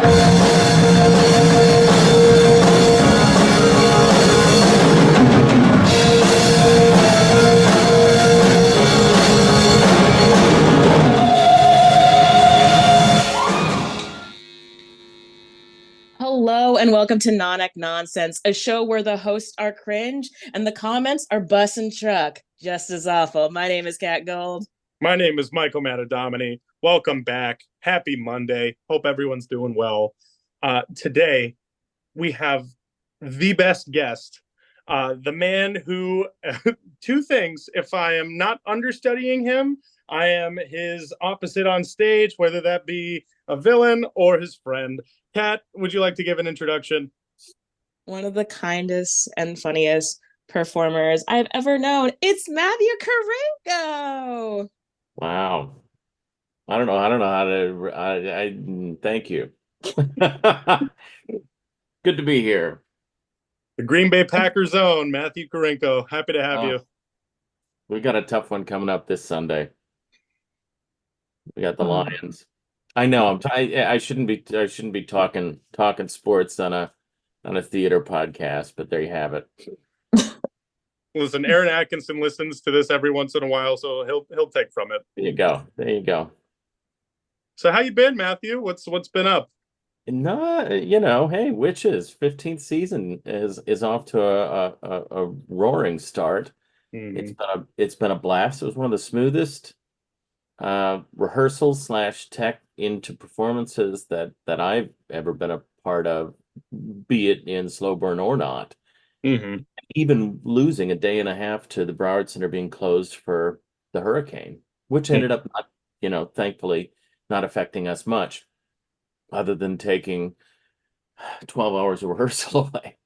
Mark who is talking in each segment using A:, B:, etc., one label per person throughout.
A: Hello and welcome to Nonic Nonsense, a show where the hosts are cringe and the comments are bus and truck. Just as awful. My name is Kat Gold.
B: My name is Michael Matadomini. Welcome back. Happy Monday. Hope everyone's doing well. Today, we have the best guest, the man who, two things, if I am not understudying him, I am his opposite on stage, whether that be a villain or his friend. Kat, would you like to give an introduction?
A: One of the kindest and funniest performers I've ever known. It's Matthew Korinko.
C: Wow. I don't know how to. Thank you. Good to be here.
B: The Green Bay Packers own Matthew Korinko. Happy to have you.
C: We got a tough one coming up this Sunday. We got the Lions. I know. I shouldn't be talking sports on a theater podcast, but there you have it.
B: Listen, Aaron Atkinson listens to this every once in a while, so he'll take from it.
C: There you go.
B: So how you been, Matthew? What's been up?
C: No, hey, Witches 15th season is off to a roaring start.
B: Mm-hmm.
C: It's been a blast. It was one of the smoothest rehearsals / tech into performances that I've ever been a part of, be it in slow burn or not.
B: Mm-hmm.
C: Even losing a day and a half to the Broward Center being closed for the hurricane, which ended up not, thankfully not affecting us much, other than taking 12 hours of rehearsal away.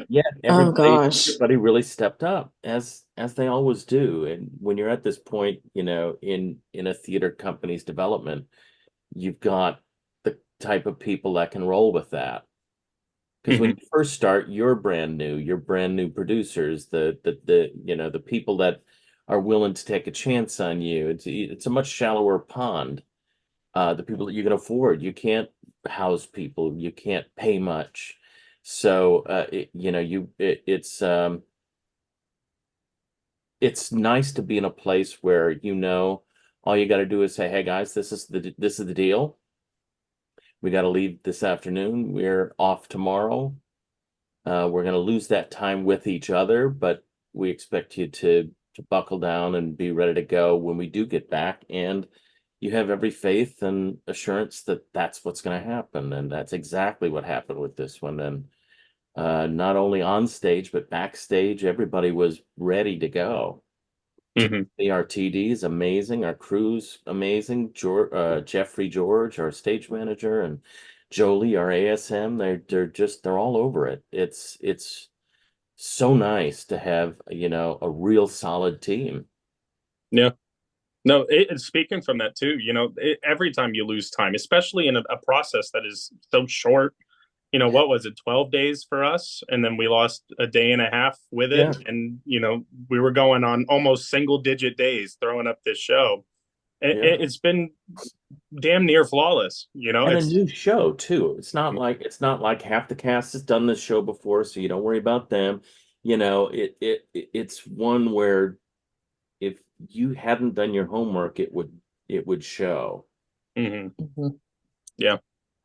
C: Yeah, everybody really stepped up as they always do. And when you're at this point, in a theater company's development, you've got the type of people that can roll with that. Because when you first start, you're brand new producers, the people that are willing to take a chance on you. It's a much shallower pond. The people that you can afford, you can't house people, you can't pay much. So it's nice to be in a place where all you got to do is say, "Hey guys, this is the deal. We got to leave this afternoon. We're off tomorrow. We're going to lose that time with each other, but we expect you to buckle down and be ready to go when we do get back." And you have every faith and assurance that that's what's going to happen. And that's exactly what happened with this one. And not only on stage, but backstage, everybody was ready to go.
B: Mm-hmm.
C: The RTD is amazing. Our crew's amazing. Jeffrey George, our stage manager, and Jolie, our ASM, they're all over it. It's so nice to have, a real solid team.
B: Yeah. No, speaking from that too, every time you lose time, especially in a process that is so short, what was it, 12 days for us? And then we lost a day and a half with it.
C: Yeah.
B: And, we were going on almost single digit days throwing up this show. It's been damn near flawless,
C: And a new show too. It's not like half the cast has done this show before, so you don't worry about them. It's one where if you hadn't done your homework, it would show.
B: Mm-hmm.
A: Mm-hmm.
B: Yeah.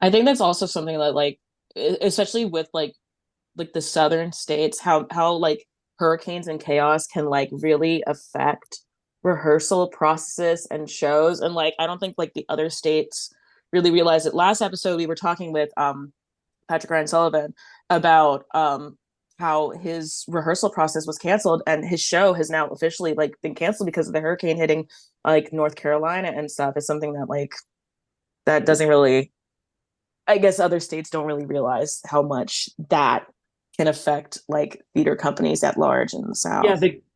A: I think that's also something that especially with like the southern states, how like hurricanes and chaos can like really affect rehearsal processes and shows. And I don't think the other states really realize it. Last episode we were talking with Patrick Ryan Sullivan about how his rehearsal process was canceled, and his show has now officially been canceled because of the hurricane hitting North Carolina and stuff. Is something that that doesn't really, I guess other states don't really realize how much that can affect theater companies at large in the South.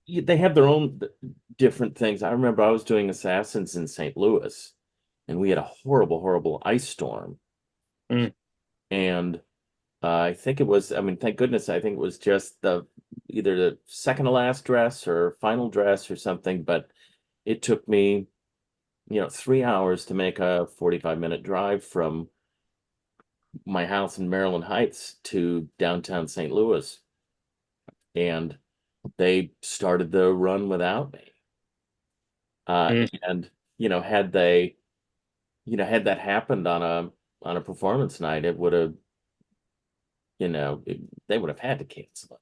C: Yeah, they have their own different things. I remember I was doing Assassins in St. Louis, and we had a horrible ice storm. And I think it was, thank goodness, I think it was just either the second to last dress or final dress or something, but it took me, 3 hours to make a 45-minute drive from my house in Maryland Heights to downtown St. Louis, and they started the run without me.
B: Mm.
C: And had that happened on a performance night, it would have, they would have had to cancel it.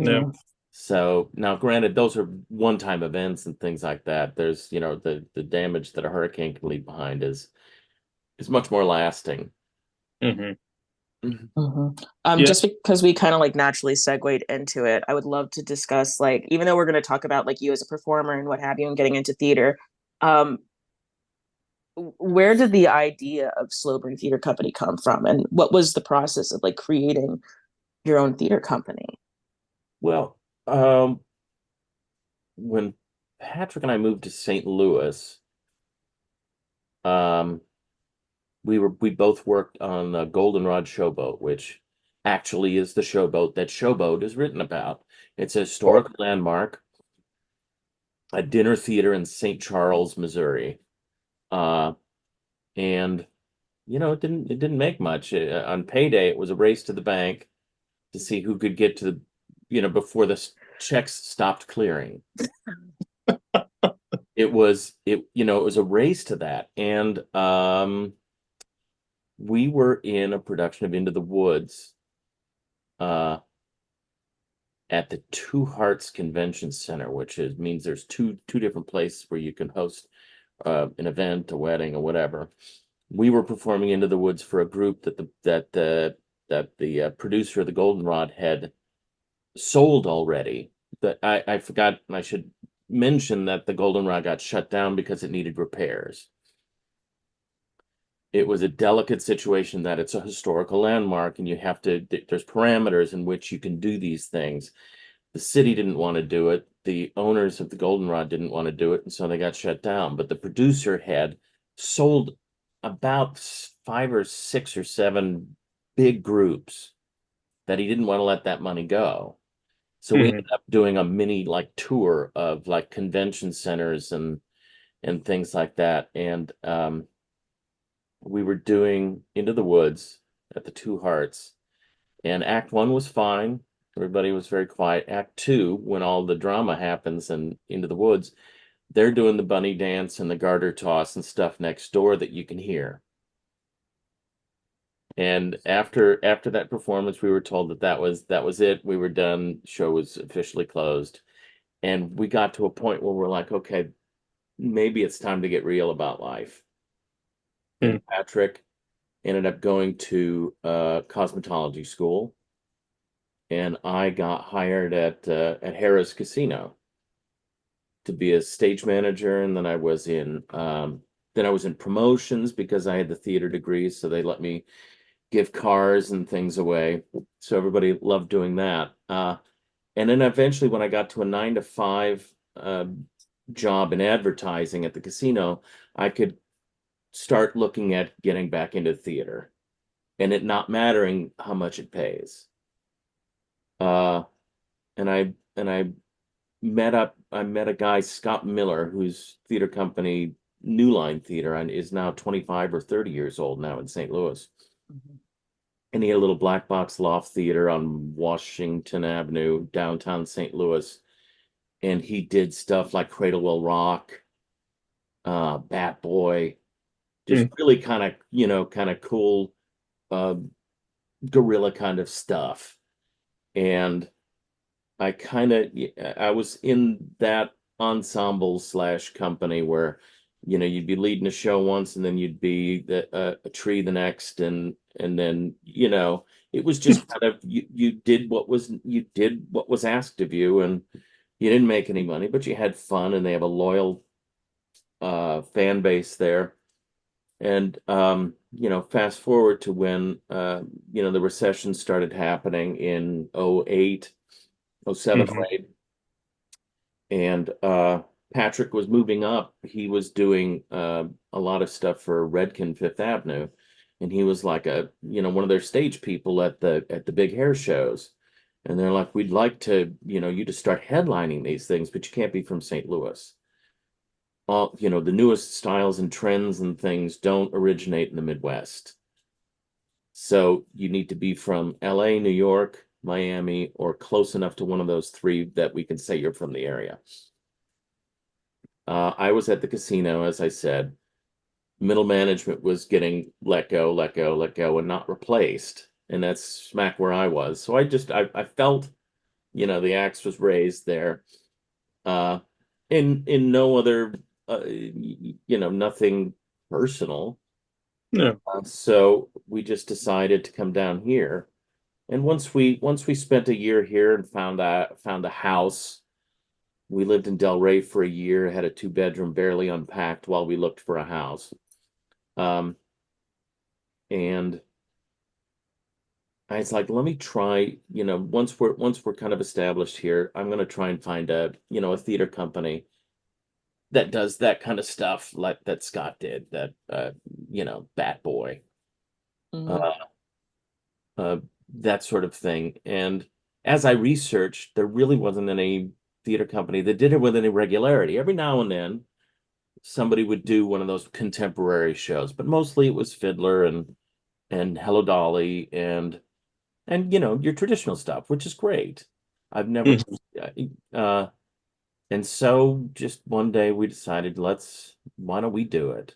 B: Yeah.
A: Yeah.
C: So now, granted, those are one-time events and things like that. There's, the damage that a hurricane can leave behind is much more lasting.
B: Hmm.
C: Mhm.
B: Yeah.
A: Just because we kind of like naturally segued into it, I would love to discuss like, even though we're going to talk about like you as a performer and what have you and getting into theater, um, where did the idea of Slow Burn Theater Company come from, and what was the process of like creating your own theater company?
C: Well, when Patrick and I moved to St. Louis, um, we both worked on the Goldenrod Showboat, which actually is the showboat that Showboat is written about. It's a historic landmark, a dinner theater in St. Charles, Missouri. Uh, and it didn't make much. On payday, it was a race to the bank to see who could get to before the checks stopped clearing. It was a race to that. And we were in a production of Into the Woods uh at the Two Hearts Convention Center, which means there's two different places where you can host an event, a wedding, or whatever. We were performing Into the Woods for a group that the producer of the Goldenrod had sold already. That I forgot, I should mention that the Goldenrod got shut down because it needed repairs. It was a delicate situation that it's a historical landmark and there's parameters in which you can do these things. The city didn't want to do it. The owners of the Goldenrod didn't want to do it, and so they got shut down. But the producer had sold about 5 or 6 or 7 big groups that he didn't want to let that money go. So we
B: Hmm.
C: ended up doing a mini like tour of like convention centers and things like that. And we were doing Into the Woods at the Two Hearts, and Act One was fine. Everybody was very quiet. Act Two, when all the drama happens and Into the Woods, they're doing the bunny dance and the garter toss and stuff next door that you can hear. And after that performance, we were told that was it. We were done. Show was officially closed. And we got to a point where we're like, okay, maybe it's time to get real about life.
B: Mm.
C: And Patrick ended up going to cosmetology school, and I got hired at Harrah's Casino to be a stage manager, and then I was in promotions because I had the theater degree, so they let me give cars and things away. So everybody loved doing that. And then eventually, when I got to a 9 to 5 job in advertising at the casino, I could start looking at getting back into theater and it not mattering how much it pays. Uh, and I met a guy, Scott Miller, whose theater company, New Line Theater, and is now 25 or 30 years old now in St. Louis.
A: Mhm.
C: And he had a little black box loft theater on Washington Avenue, downtown St. Louis. And he did stuff like Cradle Will Rock, Bat Boy, just
B: Mm.
C: really kind of cool, uh, guerrilla kind of stuff. And I was in that ensemble slash company where, you'd be leading a show once and then you'd be a tree the next, and then, it was just kind of you did what was asked of you, and you didn't make any money, but you had fun, and they have a loyal fan base there. And fast forward to when the recession started happening in '08, '07 or
B: Hmm.
C: 08. And Patrick was moving up. He was doing a lot of stuff for Redken Fifth Avenue, and he was like one of their stage people at the big hair shows. And they're like, we'd like you to start headlining these things, but you can't be from St. Louis. The newest styles and trends and things don't originate in the Midwest. So you need to be from LA, New York, Miami, or close enough to one of those three that we can say you're from the area. I was at the casino, as I said. Middle management was getting let go, let go, let go, and not replaced. And that's smack where I was. So I felt, the axe was raised there. Uh, in no other, nothing personal.
B: Yeah.
C: So we just decided to come down here. And once we spent a year here and found a house. We lived in Delray for a year, had a 2 bedroom, barely unpacked while we looked for a house. Um, and I was like, let me try, once we're kind of established here, I'm gonna try and find a theater company that does that kind of stuff like that Scott did, that Bat Boy,
A: Mm-hmm.
C: uh, uh, that sort of thing. And as I researched, there really wasn't any theater company that did it with any regularity. Every now and then somebody would do one of those contemporary shows, but mostly it was Fiddler and Hello Dolly and your traditional stuff, which is great. I've never
B: Mhm.
C: uh and so just one day we decided, why don't we do it?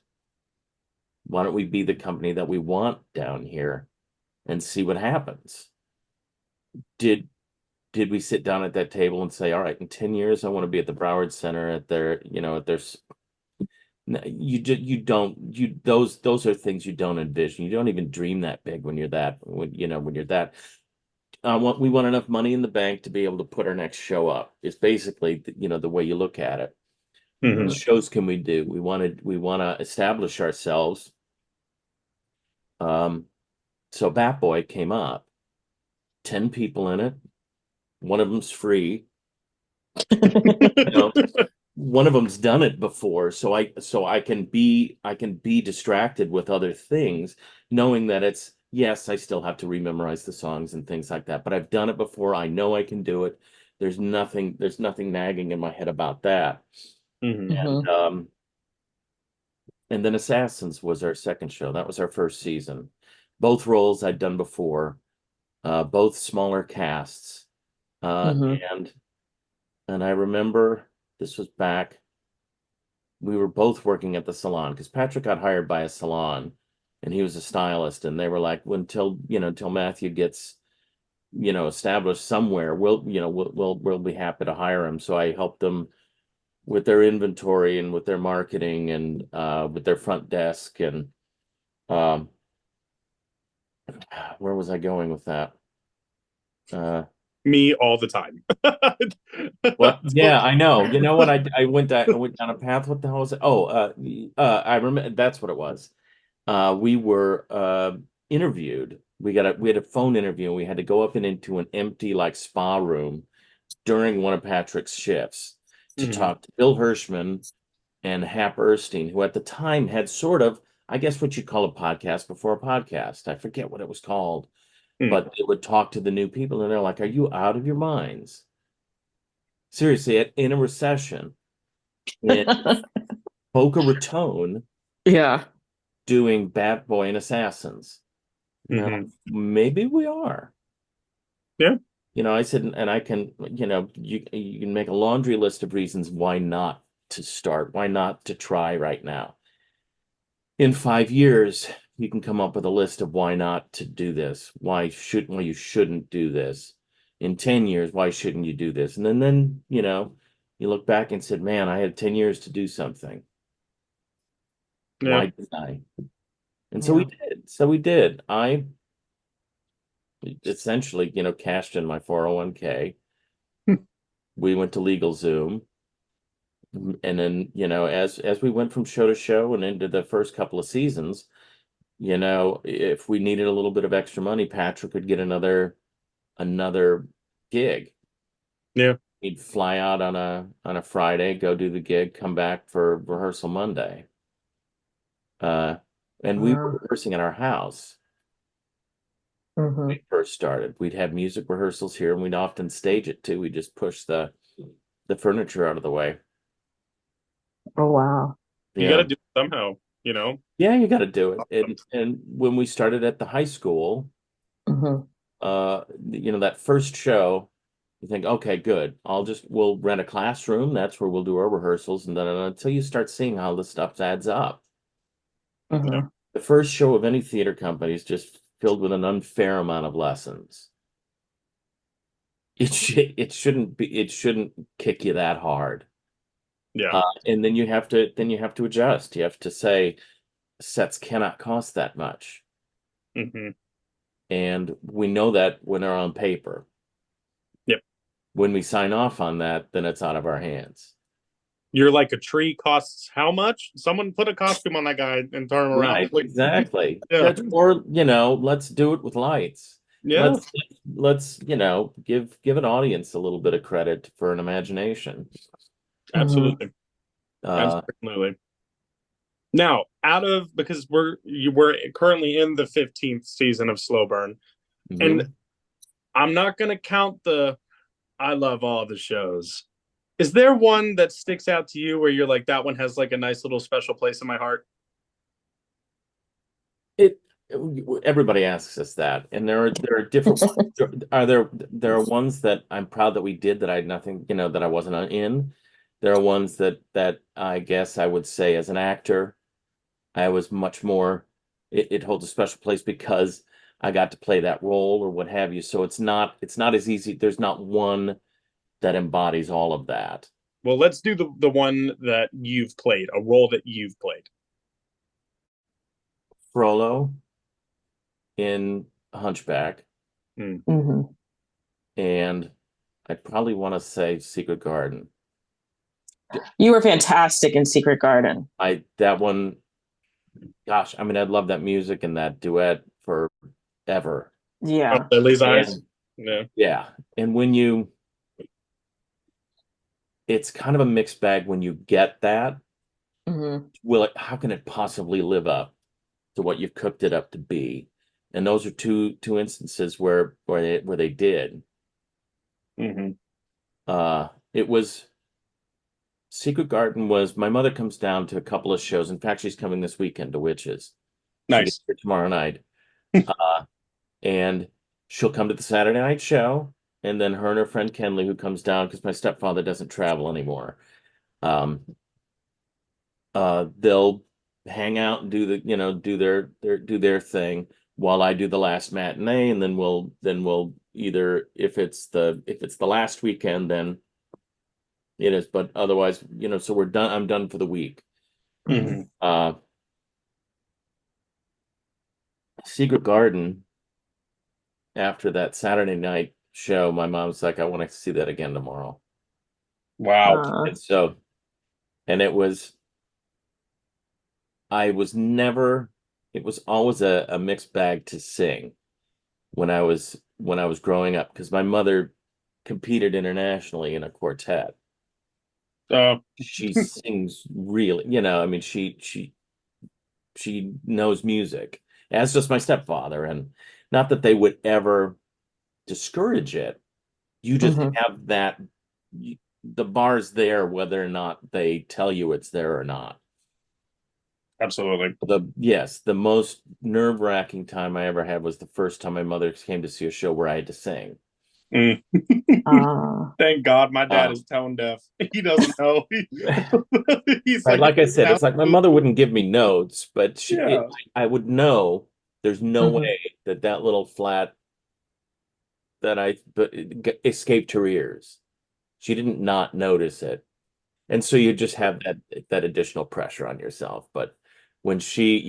C: Why don't we be the company that we want down here and see what happens? Did did we sit down at that table and say, all right, in 10 years I want to be at the Broward Center at their no, you don't those are things you don't envision. You don't even dream that big when you're that. We want enough money in the bank to be able to put our next show up. It's basically the way you look at it. What
B: Mhm.
C: shows can we do? We want to establish ourselves. Um, so Bat Boy came up, 10 people in it. One of them's free. You know, one of them's done it before, so I can be distracted with other things, knowing that it's yes, I still have to rememorize the songs and things like that, but I've done it before. I know I can do it. There's nothing nagging in my head about that.
B: Mhm.
C: And um and then Assassins was our second show. That was our first season. Both roles I'd done before, both smaller casts. Uh
A: Mm-hmm.
C: and and I remember this was back we were both working at the salon because Patrick got hired by a salon and he was a stylist, and they were like, well, until Matthew gets, established somewhere, we'll be happy to hire him. So I helped them with their inventory and with their marketing and with their front desk. And um where was I going with that? Uh
B: Me all the time.
C: What?
B: So,
C: Yeah, I know. You know what? I went down a path. What the hell was it? Oh, I remember. That's what it was. We were interviewed. We had a phone interview, and we had to go up and into an empty like spa room during one of Patrick's shifts to
B: mhm.
C: talk to Bill Hirschman and Hap Erstein, who at the time had sort of, I guess, what you'd call a podcast before a podcast. I forget what it was called,
B: Mhm.
C: but they would talk to the new people, and they're like, "Are you out of your minds? Seriously, in a recession in Boca Raton
A: Yeah.
C: doing Bat Boy and Assassins." And they're like,
B: Mhm.
C: maybe we are.
B: Yeah.
C: I said, and I can, you can make a laundry list of reasons why not to start, why not to try right now. In 5 years, you can come up with a list of why not to do this, why you shouldn't do this. In 10 years, why shouldn't you do this? And then, you look back and said, man, I had 10 years to do something.
B: Yeah.
C: Why didn't I? And so we
A: Yeah.
C: did. So we did. I essentially, cashed in my 401k. We went to LegalZoom, and then as we went from show to show and into the first couple of seasons, if we needed a little bit of extra money, Patrick would get another gig.
B: Yeah.
C: He'd fly out on a Friday, go do the gig, come back for rehearsal Monday. uh and we were
A: Wow.
C: rehearsing at our house when
A: Mm-hmm.
C: we first started. We'd have music rehearsals here, and we'd often stage it too. We just push the furniture out of the way.
A: Oh wow.
B: You got to
C: Yeah.
B: do it somehow. you know?
C: Yeah, you got to do it. And when we started at the high school,
A: Hmm.
C: that first show, you think, okay, good. We'll rent a classroom. That's where we'll do our rehearsals, and then until you start seeing how the stuff adds up.
B: Yeah.
A: Hmm.
C: The first show of any theater company is just filled with an unfair amount of lessons. It shouldn't kick you that hard.
B: Yeah.
C: And then you have to adjust. You have to say sets cannot cost that much.
B: Hmm.
C: And we know that when they're on paper.
B: Yep.
C: When we sign off on that, then it's out of our hands.
B: You're like a tree costs how much? Someone put a costume on that guy and turn him around.
C: Right,
B: Like,
C: exactly.
B: yeah.
C: Or let's do it with lights.
B: Yeah.
C: Let's give an audience a little bit of credit for an imagination.
A: Hmm.
B: Absolutely.
C: Uh,
B: Absolutely. Now, because we're currently in the 15th season of Slow Burn, and
C: mhm.
B: I'm not going to count I love all the shows. Is there one that sticks out to you where you're like, that one has like a nice little special place in my heart?
C: It Everybody asks us that, and there are different. There are ones that I'm proud that we did that I had nothing, that I wasn't in. There are ones that I guess I would say as an actor, I was much more. It holds a special place because I got to play that role or what have you. So it's not as easy. There's not one that embodies all of that.
B: Well, let's do the one that you've played, a role that you've played.
C: Frollo in Hunchback,
B: Hmm.
A: Hmm.
C: and I'd probably want to say Secret Garden.
A: You were fantastic in Secret Garden.
C: I that one, gosh, I mean, I'd love that music and that duet forever.
B: Oh,
A: Yeah.
B: Lily's eyes.
C: And
B: Yeah.
C: yeah, and it's kind of a mixed bag when you get that.
A: Hmm.
C: How can it possibly live up to what you've cooked it up to be? And those are two instances where they did.
B: Hmm.
C: It was Secret Garden was my mother comes down to a couple of shows. In fact, she's coming this weekend to Witches. She gets
B: Nice.
C: here tomorrow night. Uh, and she'll come to the Saturday night show, and then her and her friend Kenley, who comes down because my stepfather doesn't travel anymore. Um, they'll hang out and do their thing while I do the last matinee, and then we'll either if it's the last weekend, then it is, but otherwise, so we're done. I'm done for the week.
A: Hmm.
B: Hmm.
C: Uh, Secret Garden, after that Saturday night show, my mom's like, I want to see that again tomorrow.
B: Wow.
C: And so, and I was never, it was always a mixed bag to sing when I was growing up because my mother competed internationally in a quartet.
B: Uh,
C: She sings really, I mean, she knows music, as does my stepfather, and not that they would ever discourage it. You just
A: Hmm.
C: have the bar's there whether or not they tell you it's there or not.
B: absolutely.
C: The most nerve-wracking time I ever had was the first time my mother came to see a show where I had to sing.
B: Mm.
A: Uh,
B: Thank God my dad
C: Um,
B: is tone deaf. He doesn't know. He's
C: right,
B: like,
C: like I said,
B: sound
C: it's like my
B: smooth.
C: mother wouldn't give me notes, but
B: Yeah.
C: I would know there's no
A: hmm.
C: way that little flat that but escaped her ears. She didn't not notice it. And so you just have that additional pressure on yourself. But when she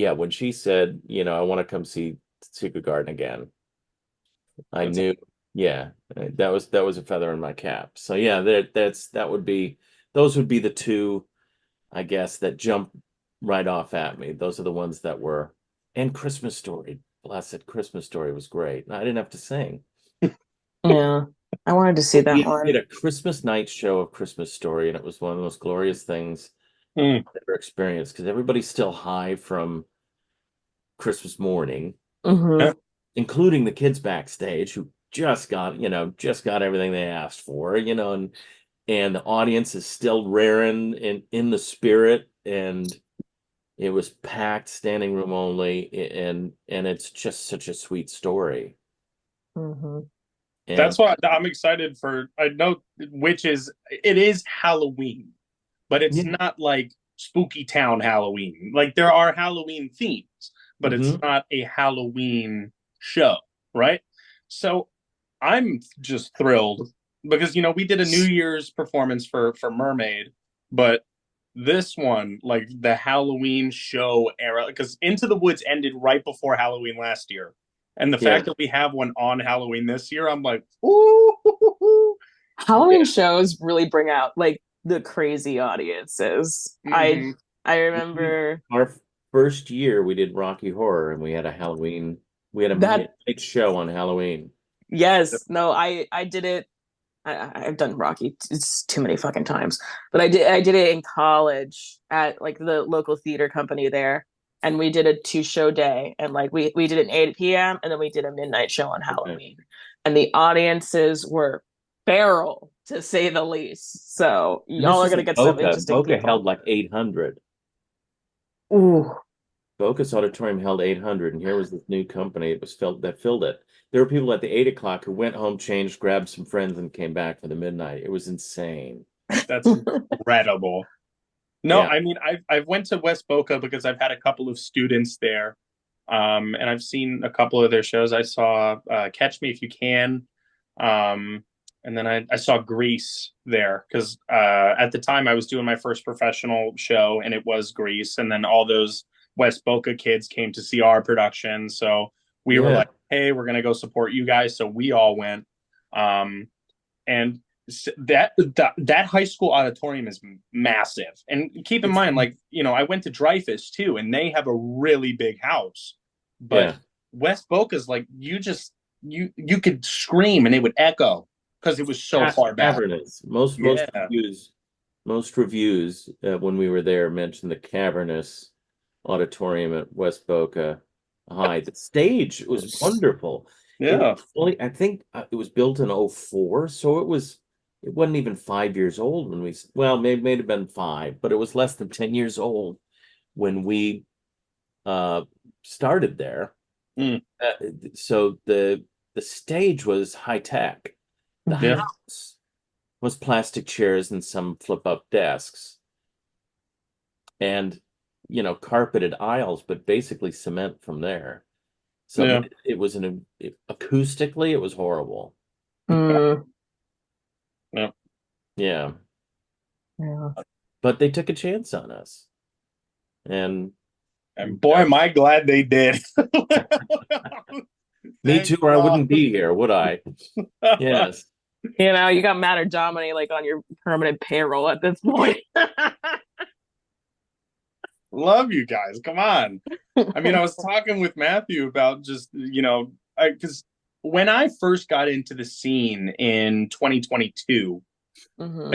C: said, I want to come see Secret Garden again, I
B: That's
C: knew, yeah, that was a feather in my cap. So yeah, those would be the two, I guess, that jump right off at me. Those are the ones that were, and Christmas Story, blessed Christmas Story was great. I didn't have to sing.
A: Yeah. I wanted to see that
C: We had
A: one.
C: a Christmas night show of Christmas Story, and it was one of the most glorious things
B: mm.
C: I've ever experienced because everybody's still high from Christmas morning,
A: Hmm.
B: Yeah.
C: including the kids backstage who just got everything they asked for, and the audience is still raring in the spirit, and It was packed, standing room only, and it's just such a sweet story.
A: Hmm.
C: And
B: That's why I'm excited for. I know, which is it is Halloween, but it's
C: yeah,
B: not like Spooky Town Halloween. Like there are Halloween themes, but it's
C: hmm
B: not a Halloween show, right? So I'm just thrilled because we did a New Year's performance for Mermaid, but this one, like the Halloween show era, because Into the Woods ended right before Halloween last year. And the
C: yeah,
B: fact that we have one on Halloween this year, I'm like, ooh,
A: Halloween
B: yeah.
A: shows really bring out like the crazy audiences.
B: Mm-hmm.
A: I remember
C: our first year we did Rocky Horror, and we had a Halloween, we had a
A: that.
C: midnight show on Halloween.
A: Yes, no, I did it. I've done Rocky. It's too many fucking times, but I did it in college at like the local theater company there, and we did a 2 show day, and like we did an 8 p.m. and then we did a midnight show on
C: Okay.
A: Halloween, and the audiences were feral to say the least. So
C: And
A: y'all
C: this
A: are
C: is
A: gonna
C: at
A: get some
C: Boca.
A: interesting
C: Boca held
A: people.
C: like 800.
A: Ooh,
C: Boca's auditorium held 800, and here was this new company that filled it. There were people at the 8 o'clock who went home, changed, grabbed some friends, and came back for the midnight. It was insane.
B: That's incredible. No,
C: Yeah,
B: I mean I've went to West Boca because I've had a couple of students there, and I've seen a couple of their shows. I saw Catch Me If You Can, um, and then I saw Grease there because at the time I was doing my first professional show, and it was Grease, and then all those West Boca kids came to see our production, so we were
C: yeah.
B: like, "Hey, we're gonna go support you guys," so we all went. And that high school auditorium is massive. And keep in
C: It's
B: mind, like I went to Dreyfus too, and they have a really big house. But
C: yeah.
B: West Boca's like you could scream and it would echo because it was so far back.
C: Cavernous. Most
B: Yeah,
C: reviews when we were there mentioned the cavernous auditorium at West Boca High. The stage was wonderful. It
B: yeah.
C: was fully, I think it was built in '04, so it wasn't even 5 years old when well, maybe may have been five, but it was less than 10 years old when we uh started there.
B: Mm,
C: Uh, so the stage was high tech. The
B: yeah.
C: house was plastic chairs and some flip up desks and carpeted aisles, but basically cement from there. So
B: Yeah.
C: it was acoustically it was horrible.
A: mm,
B: Yeah.
C: Yeah,
A: yeah.
C: but they took a chance on us, and
B: And boy, am I glad they did.
C: me
B: Thank
C: too, or I
B: God.
C: wouldn't be here, would I? Yes.
A: You got Matt or Dominic like on your permanent payroll at this point.
B: Love you guys. Come on. I mean, I was talking with Matthew about just, because when I first got into the scene in 2022,
A: Hmm.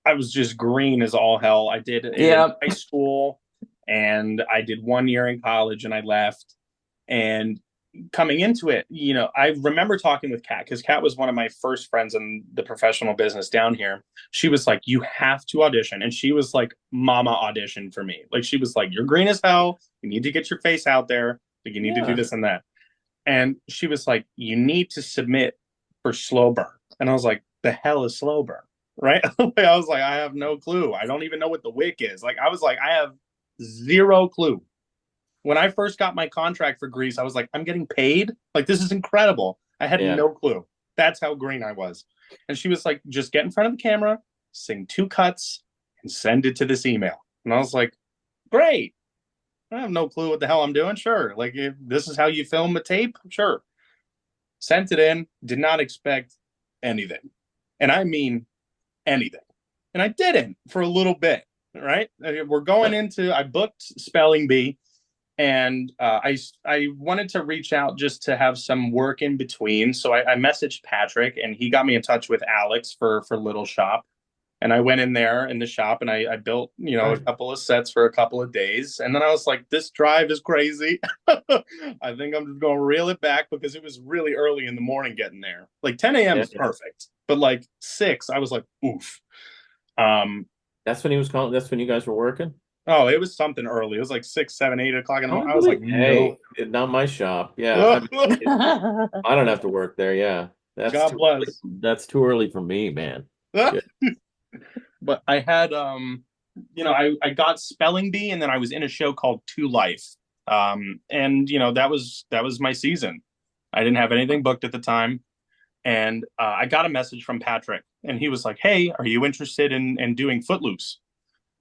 B: I was just green as all hell. I did it in
A: Yep.
B: high school and I did 1 year in college and I left. And coming into it, I remember talking with Kat because Kat was one of my first friends in the professional business down here. She was like, "You have to audition," and she was like, "Mama audition for me." Like she was like, "You're green as hell. You need to get your face out there. Like you need to do
C: Yeah.
B: this and that." And she was like, "You need to submit for slow burn." And I was like, "The hell is slow burn?" Right? I was like, "I have no clue. I don't even know what the wick is." Like I was like, "I have zero clue." When I first got my contract for Greece, I was like, I'm getting paid? Like, this is incredible. I had
C: Yeah.
B: no clue. That's how green I was. And she was like, just get in front of the camera, sing 2 cuts, and send it to this email. And I was like, great. I have no clue what the hell I'm doing. Sure. Like, if this is how you film a tape, sure. Sent it in, did not expect anything. And I mean anything. And I didn't for a little bit, right? We're going into, I booked spelling bee and I wanted to reach out just to have some work in between. So I messaged Patrick, and he got me in touch with Alex for Little Shop. And I went in there in the shop, and I built a couple of sets for a couple of days. And then I was like, this drive is crazy. I think I'm just going to reel it back because it was really early in the morning getting there. Like 10 a.m.
C: Yeah.
B: is perfect, but like 6, I was like, oof. Um,
C: That's when he was calling. That's when you guys were working.
B: Oh, it was something early. It was like 6, 7, 8 o'clock in the
C: Oh,
B: morning. I was like,
C: really?
B: no.
C: Hey, not my shop. Yeah, I mean, I don't have to work there. Yeah, that's
B: God
C: too early.
B: bless.
C: That's too early for me, man. Yeah.
B: But I had I got spelling bee, and then I was in a show called Two Life. And that was my season. I didn't have anything booked at the time. And I got a message from Patrick, and he was like, "Hey, are you interested in doing Footloose?"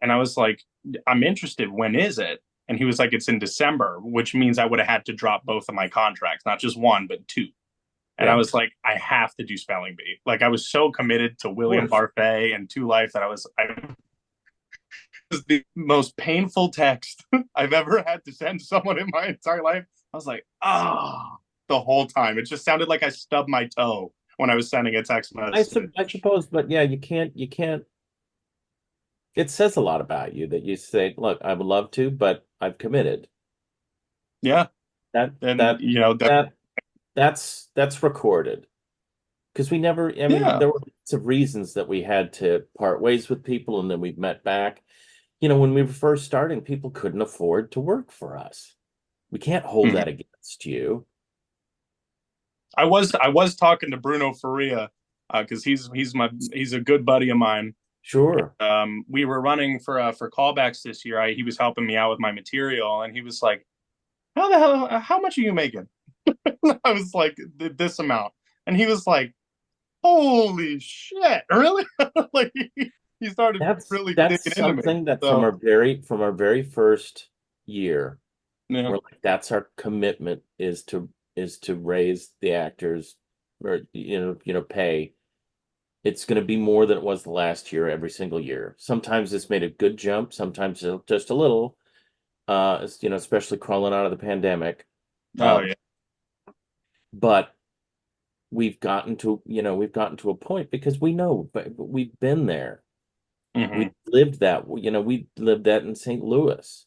B: And I was like, "I'm interested. When is it?" And he was like, "It's in December," which means I would have had to drop both of my contracts, not just one, but two. And I
C: Yeah, of
B: was like, I have to do spelling bee. Like I was so committed to William
C: course.
B: Parfait and Two Life that I was the most painful text I've ever had to send someone in my entire life. I was like, the whole time. It just sounded like I stubbed my toe when I was sending a text message.
C: I suppose, but yeah, you can't. It says a lot about you that you say, "Look, I would love to, but I've committed."
B: Yeah.
C: That
B: And,
C: that that that's recorded because we never. I mean,
B: yeah.
C: there were lots of reasons that we had to part ways with people, and then we've met back. When we were first starting, people couldn't afford to work for us. We can't hold
B: Mhm.
C: that against you.
B: I was talking to Bruno Faria because he's a good buddy of mine.
C: Sure.
B: We were running for callbacks this year. He was helping me out with my material, and he was like, how much are you making?" I was like, "This amount," and he was like, "Holy shit, really?" Like he started really
C: That's
B: digging into me.
C: something that
B: So
C: from our very first year,
B: yeah.
C: we're like, that's our commitment is to raise the actors or pay. It's going to be more than it was the last year every single year. Sometimes it's made a good jump, sometimes just a little. Especially crawling out of the pandemic.
B: Oh
C: Uh,
B: yeah.
C: but we've gotten to a point because we know, but we've been there. We
B: Hmm.
C: lived that, we lived that in St. Louis.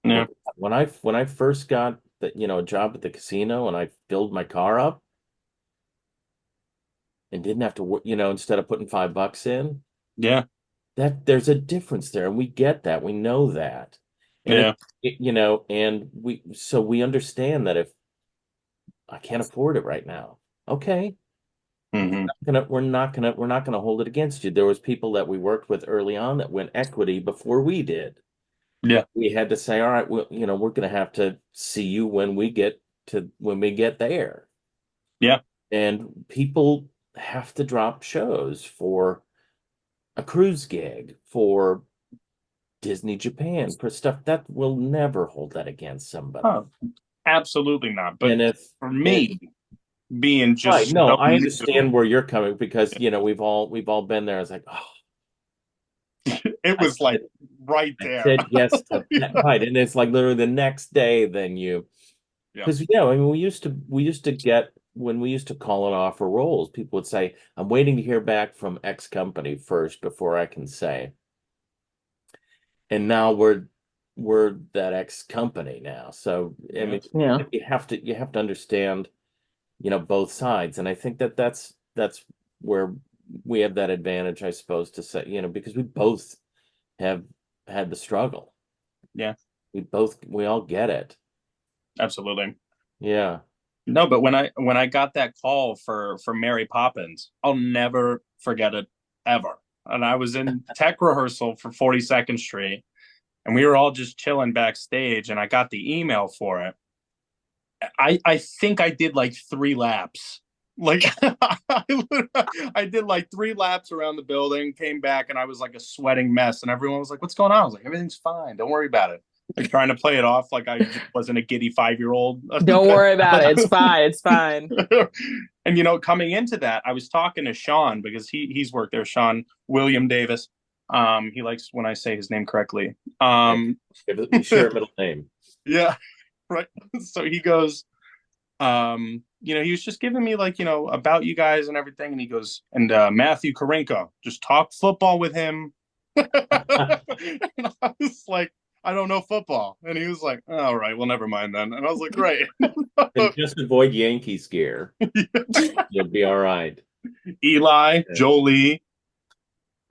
B: Yeah.
C: When I first got a job at the casino and I filled my car up and didn't have to work, instead of putting $5 in,
B: Yeah.
C: that there's a difference there. And we get that. We know that. And
B: Yeah.
C: and we understand that if I can't afford it right now, okay,
B: Hmm.
C: we're not gonna hold it against you. There was people that we worked with early on that went equity before we did.
B: Yeah.
C: We had to say, all right, well, we're gonna have to see you when we get there.
B: Yeah.
C: And people have to drop shows for a cruise gig, for Disney Japan, for stuff that will never hold that against somebody.
B: Oh, absolutely not. But
C: And if
B: for
C: and
B: me, being
C: right,
B: just
C: no,
B: so
C: I
B: new,
C: understand where you're coming because we've all been there. It's like, oh,
B: it
C: I
B: was like
C: said
B: right
C: I
B: there.
C: said yes to that. Right. And it's like literally the next day, then
B: Yeah.
C: because I mean, we used to get when we used to call it off for roles, people would say, I'm waiting to hear back from X company first before I can say. And now we're that X company now. So I
B: Yeah.
C: mean,
A: Yeah.
C: you have to understand, both sides. And I think that's where we have that advantage, I suppose, to say, because we both have had the struggle.
B: Yeah.
C: We all get it.
B: Absolutely.
C: Yeah.
B: No, but when I got that call for Mary Poppins, I'll never forget it ever. And I was in tech rehearsal for 42nd Street, and we were all just chilling backstage, and I got the email for it. I think I did like 3 laps. Like I did like 3 laps around the building, came back, and I was like a sweating mess, and everyone was like, "What's going on?" I was like, "Everything's fine. Don't worry about it." Like trying to play it off like I just wasn't a giddy 5-year-old.
A: Don't worry about it. It's fine. It's fine.
B: And coming into that, I was talking to Sean because he's worked there. Sean William Davis. He likes when I say his name correctly.
C: Right. We share a middle name.
B: Yeah, right. So he goes, he was just giving me like, about you guys and everything. And he goes, and Matthew Korinko, just talk football with him. And I was like, I don't know football. And he was like, all right, well, never mind then. And I was like, great.
C: And just avoid Yankee scare. You'll be all right.
B: Eli,
C: Yeah.
B: Jolie.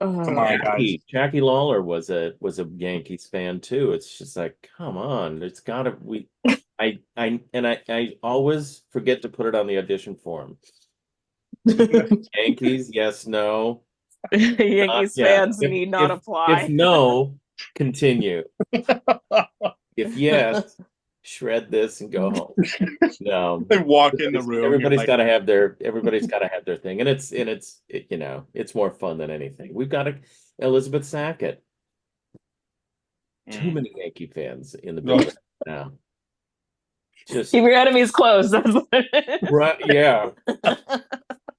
B: Come on, guys.
C: Jackie Lawler was a Yankees fan too. It's just like, come on, it's gotta I always forget to put it on the audition form. Yankees, yes, no, not
A: Yankees
C: yeah.
A: fans need not
C: If
A: apply.
C: no, continue. If yes, shred this and go home. No,
B: They walk in the room. You're
C: everybody's
B: like,
C: got to have their thing, and it's more fun than anything. We've got Elizabeth Sackett. Too
B: mm.
C: many Yankee fans in the building now. Just
A: Keep your enemies close. That's what it
C: right, yeah,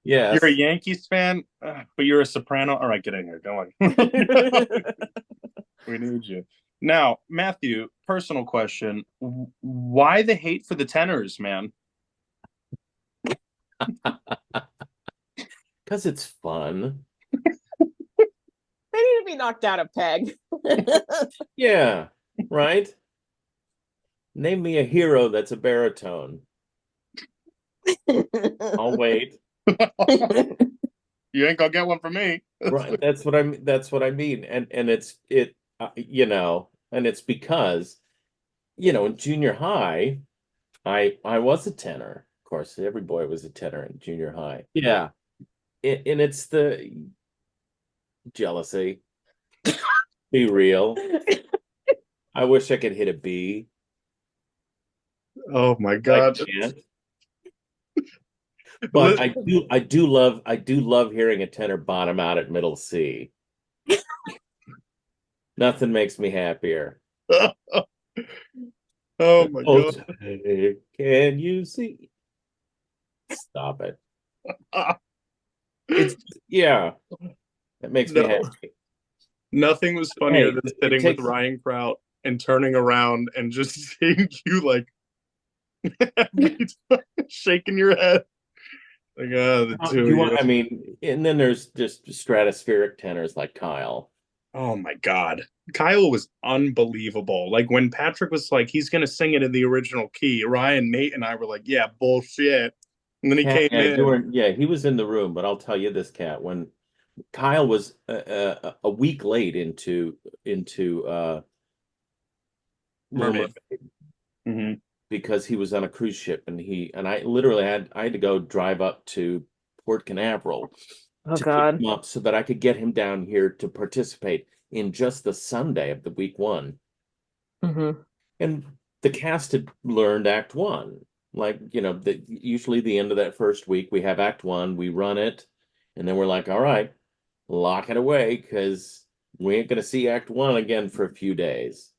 B: You're a
C: yes.
B: Yankees fan, but you're a Soprano. All right, get in here. Go on.
A: is.
B: We need you. Now, Matthew, personal question. Why the hate for the tenors, man?
C: Because it's fun.
A: They need to be knocked down a peg.
C: Yeah, right. Name me a hero that's a baritone. I'll wait.
B: You ain't gonna get one from me.
C: Right. That's what I mean. And and it's because, in junior high, I was a tenor. Of course, every boy was a tenor in junior high. Yeah. And it's the jealousy. Be real. I wish I could hit a B,
B: Oh my
C: but I
B: God.
C: can't. But I do love hearing a tenor bottom out at middle C. Nothing makes me happier.
B: Oh my
C: Oh,
B: God.
C: can you see? Stop it. It's yeah, it makes me
B: No,
C: happy.
B: nothing was funnier
C: Hey,
B: than
C: it
B: sitting with
C: takes
B: Ryan Kraut and turning around and just seeing you like shaking your head. Like, the two
C: you
B: of
C: want
B: you.
C: I mean, and then there's just stratospheric tenors like Kyle.
B: Oh my God. Kyle was unbelievable. Like when Patrick was like, he's gonna sing it in the original key. Ryan, Nate, and I were like, yeah, bullshit. And then he
C: Cat,
B: came
C: yeah,
B: in.
C: he was in the room, but I'll tell you this, Cat, when Kyle was a week late into Little
B: Mermaid.
C: Mermaid
B: Mm-hmm.
C: because he was on a cruise ship, and I literally had to go drive up to Port Canaveral
A: Oh
C: to pick
A: God.
C: him up so that I could get him down here to participate in just the Sunday of the week one.
A: Hmm.
C: And the cast had learned Act One. Like, usually the end of that first week, we have Act One, we run it, and then we're like, all right, lock it away because we ain't going to see Act One again for a few days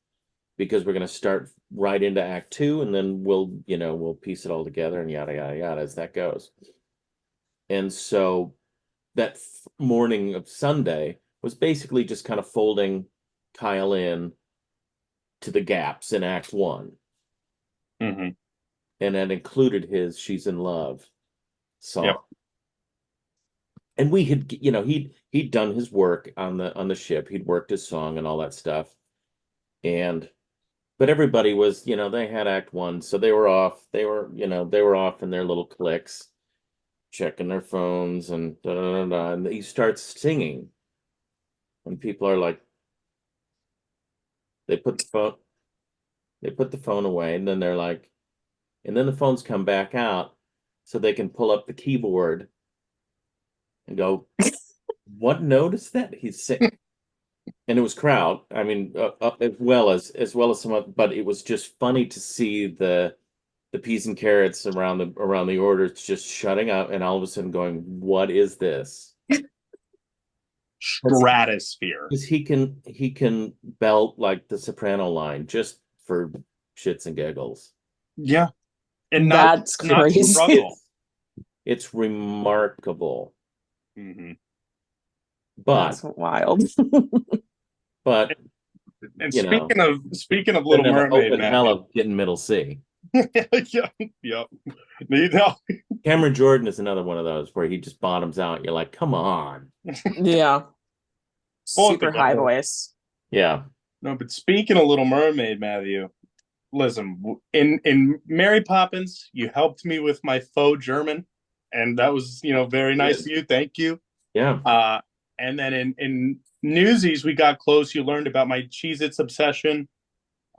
C: because we're going to start right into Act Two, and then we'll piece it all together and yada, yada, yada as that goes. And so that morning of Sunday was basically just kind of folding Kyle in to the gaps in Act One,
B: Mm-hmm.
C: and that included his "She's in Love"
B: Yep.
C: song. And we had, he'd done his work on the ship. He'd worked his song and all that stuff. And but everybody was, they had Act One, so they were off. They were off in their little cliques, checking their phones and da da da da. And he starts singing, and people are like, they put the phone, they put the phone away, and then they're like, and then the phones come back out so they can pull up the keyboard and go, what note is that? He's saying, and it was crowd. I mean, as well as some, but it was just funny to see the peas and carrots around the orders just shutting up, and all of a sudden going, "What is this?"
B: Stratosphere.
C: Because he can belt like the soprano line just for shits and giggles.
B: Yeah. And
A: That's
B: not
A: crazy.
B: struggle.
C: It's remarkable,
B: Mm-hmm.
C: but
A: That's wild.
C: but
B: And
C: you know,
B: speaking of Little
C: doesn't have an
B: Mermaid,
C: open hell
B: Matthew.
C: of getting middle C.
B: Yeah, yep. You know,
C: Cameron Jordan is another one of those where he just bottoms out. You're like, come on.
A: Yeah.
B: pull it
A: Super high
B: together.
A: voice.
C: Yeah.
B: No, but speaking of Little Mermaid, Matthew, listen, in Mary Poppins, you helped me with my faux German, and that was very nice of you. Thank you.
C: Yeah.
B: And then in Newsies, we got close. You learned about my Cheez-Its obsession.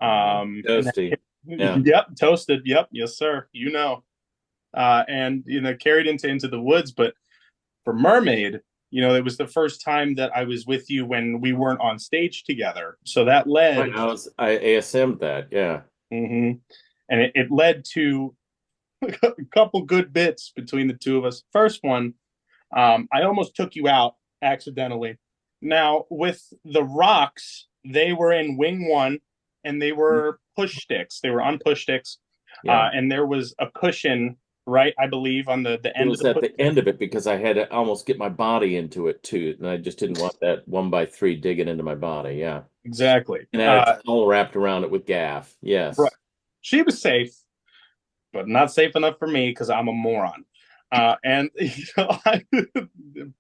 B: And
C: Toasty. Yeah.
B: yep, toasted. Yep, yes, sir. And carried into the woods. But for Mermaid, it was the first time that I was with you when we weren't on stage together. So that led,
C: Right. I ASM'd that. Yeah.
B: mhm. And it led to a couple good bits between the two of us. First one, I almost took you out accidentally. Now, with the rocks, they were in wing one and they were push sticks. They were on push sticks.
C: Yeah.
B: And there was a cushion, right, I believe, on the
C: It
B: end of
C: was
B: the
C: at
B: push.
C: the end of it because I had to almost get my body into it too. And I just didn't want that 1x3 digging into my body. Yeah.
B: Exactly.
C: And I had a towel wrapped around it with gaff.
B: Right.
C: Yes.
B: She was safe, but not safe enough for me because I'm a moron. And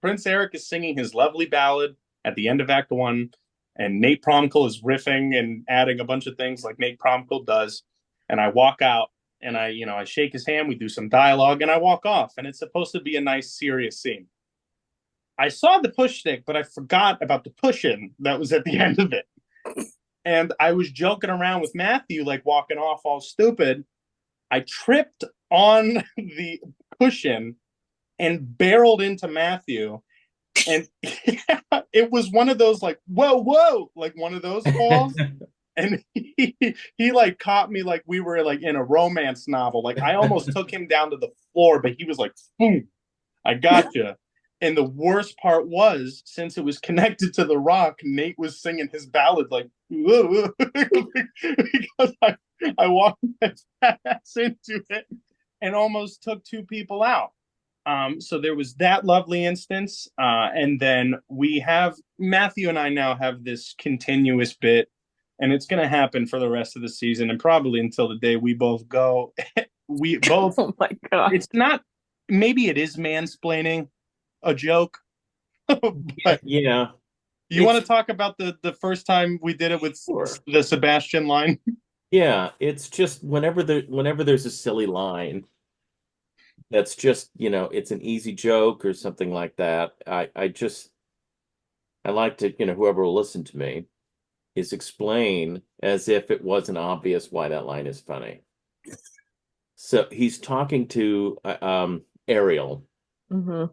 B: Prince Eric is singing his lovely ballad at the end of Act One, and Nate Promkle is riffing and adding a bunch of things like Nate Promkle does. And I walk out and I shake his hand. We do some dialogue, and I walk off. And it's supposed to be a nice, serious scene. I saw the push stick, but I forgot about the push in that was at the end of it. And I was joking around with Matthew, like walking off all stupid. I tripped on the cushion and barreled into Matthew. And it was one of those like, whoa, whoa, like one of those falls. And he like caught me like we were like in a romance novel. Like I almost took him down to the floor, but he was like, boom, I got you. And the worst part was, since it was connected to the rock, Nate was singing his ballad like, because I walked my ass into it and almost took two people out. So there was that lovely instance. And then we have Matthew and I now have this continuous bit, and it's going to happen for the rest of the season and probably until the day we both go. We both,
A: Oh my God.
B: it's not, maybe it is mansplaining a joke, but
C: Yeah.
B: you want
C: It's
B: to talk about the first time we did it with
C: sure.
B: the Sebastian line?
C: Yeah. It's just whenever there's a silly line that's just, it's an easy joke or something like that. I like to, whoever will listen to me is explain as if it wasn't obvious why that line is funny. So he's talking to Ariel,
A: Mm-hmm.